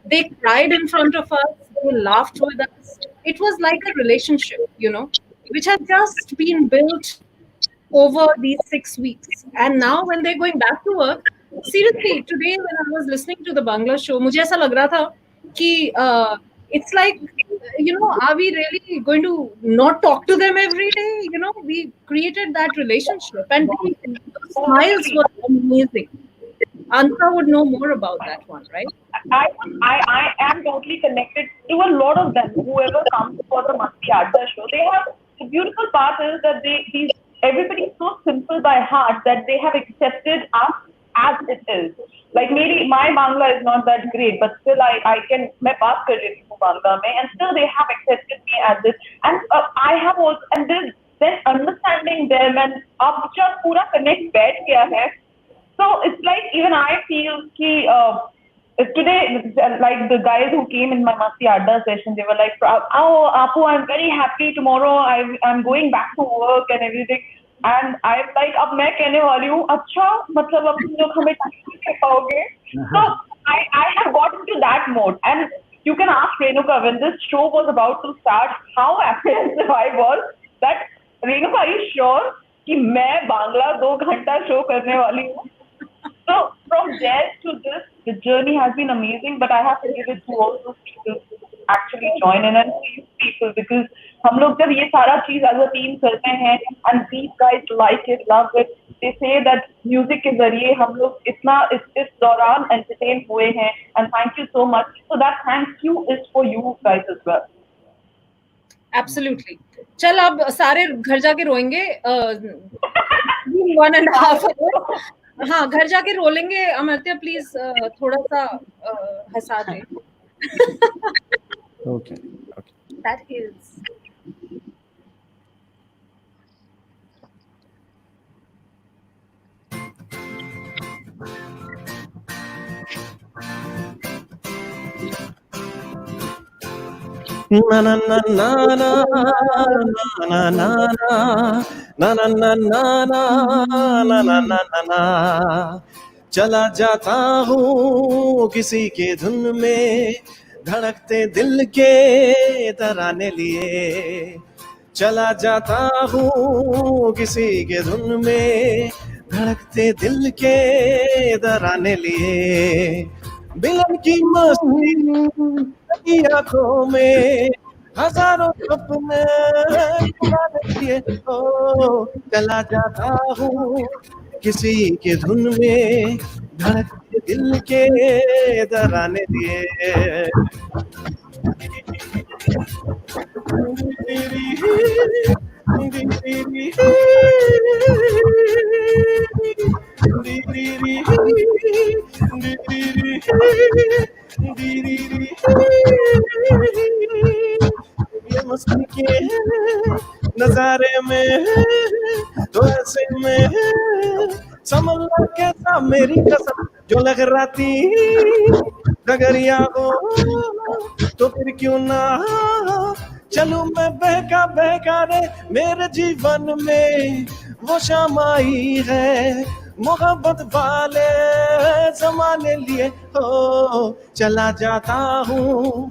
They cried in front of us. They laughed with us. It was like a relationship, which had just been built over these 6 weeks. And now when they're going back to work, seriously, today when I was listening to the Bangla show, मुझे ऐसा लग रहा था कि it's like, are we really going to not talk to them every day? We created that relationship and the smiles were amazing. Anta would know more about that one, right? I am totally connected to a lot of them. Whoever comes for the Masti Adda show, they have the beautiful part is that everybody is so simple by heart that they have accepted us as it is. Like maybe my Bangla is not that great, but still I can मैं बात कर रही हूँ Bangla में, and still they have accepted me as this. And I have also, and then understanding them and अब जब पूरा connect बैठ गया है, so it's like even I feel कि today, like the guys who came in my Masti Adda session, they were like, "Oh, Apu, I'm very happy. Tomorrow I'm going back to work and everything." And I'm like, अब मैं कहने वाली हूँ, अच्छा मतलब अब तुम लोग हमें नहीं कह पाओगे. So I have got into that mode, and you can ask Renuka when this show was about to start, how apprehensive I was. That Renuka, are you sure कि मैं बांग्ला 2 घंटा show करने वाली हूँ? So from there to this, the journey has been amazing, but I have to give it to all those people who actually join in and these people, because हम लोग जब ये सारा चीज as a team करते हैं and these guys like it, love it, they say that music के जरिए हम लोग इतना इस दौरान entertain हुए हैं, and thank you so much. So that thank you is for you guys as well. Absolutely. चल अब सारे घर जाके रोएंगे 1.5 hours. हाँ, घर जाके रो लेंगे. अमर्त्य प्लीज थोड़ा सा हंसा दे. Okay. That is na na na na na na na na na na na na na na na चला जाता हूँ किसी के धुन में धड़कते दिल के तराने लिए चला जाता हूँ किसी के धुन में धड़कते दिल के तराने लिए बिलन की मस्ती आंखों में हजारों सपने लिए चला जाता हूँ किसी के धुन में धड़कते दिल के तराने लिए ये मस्ती के नजारे में तो ऐसे में समझना कैसा मेरी कसम जो लहराती डगरिया हो तो फिर क्यों ना चलूं मैं बहका बहका रे मेरे जीवन में वो शाम आई है मोहब्बत वाले जमाने लिए हो चला जाता हूँ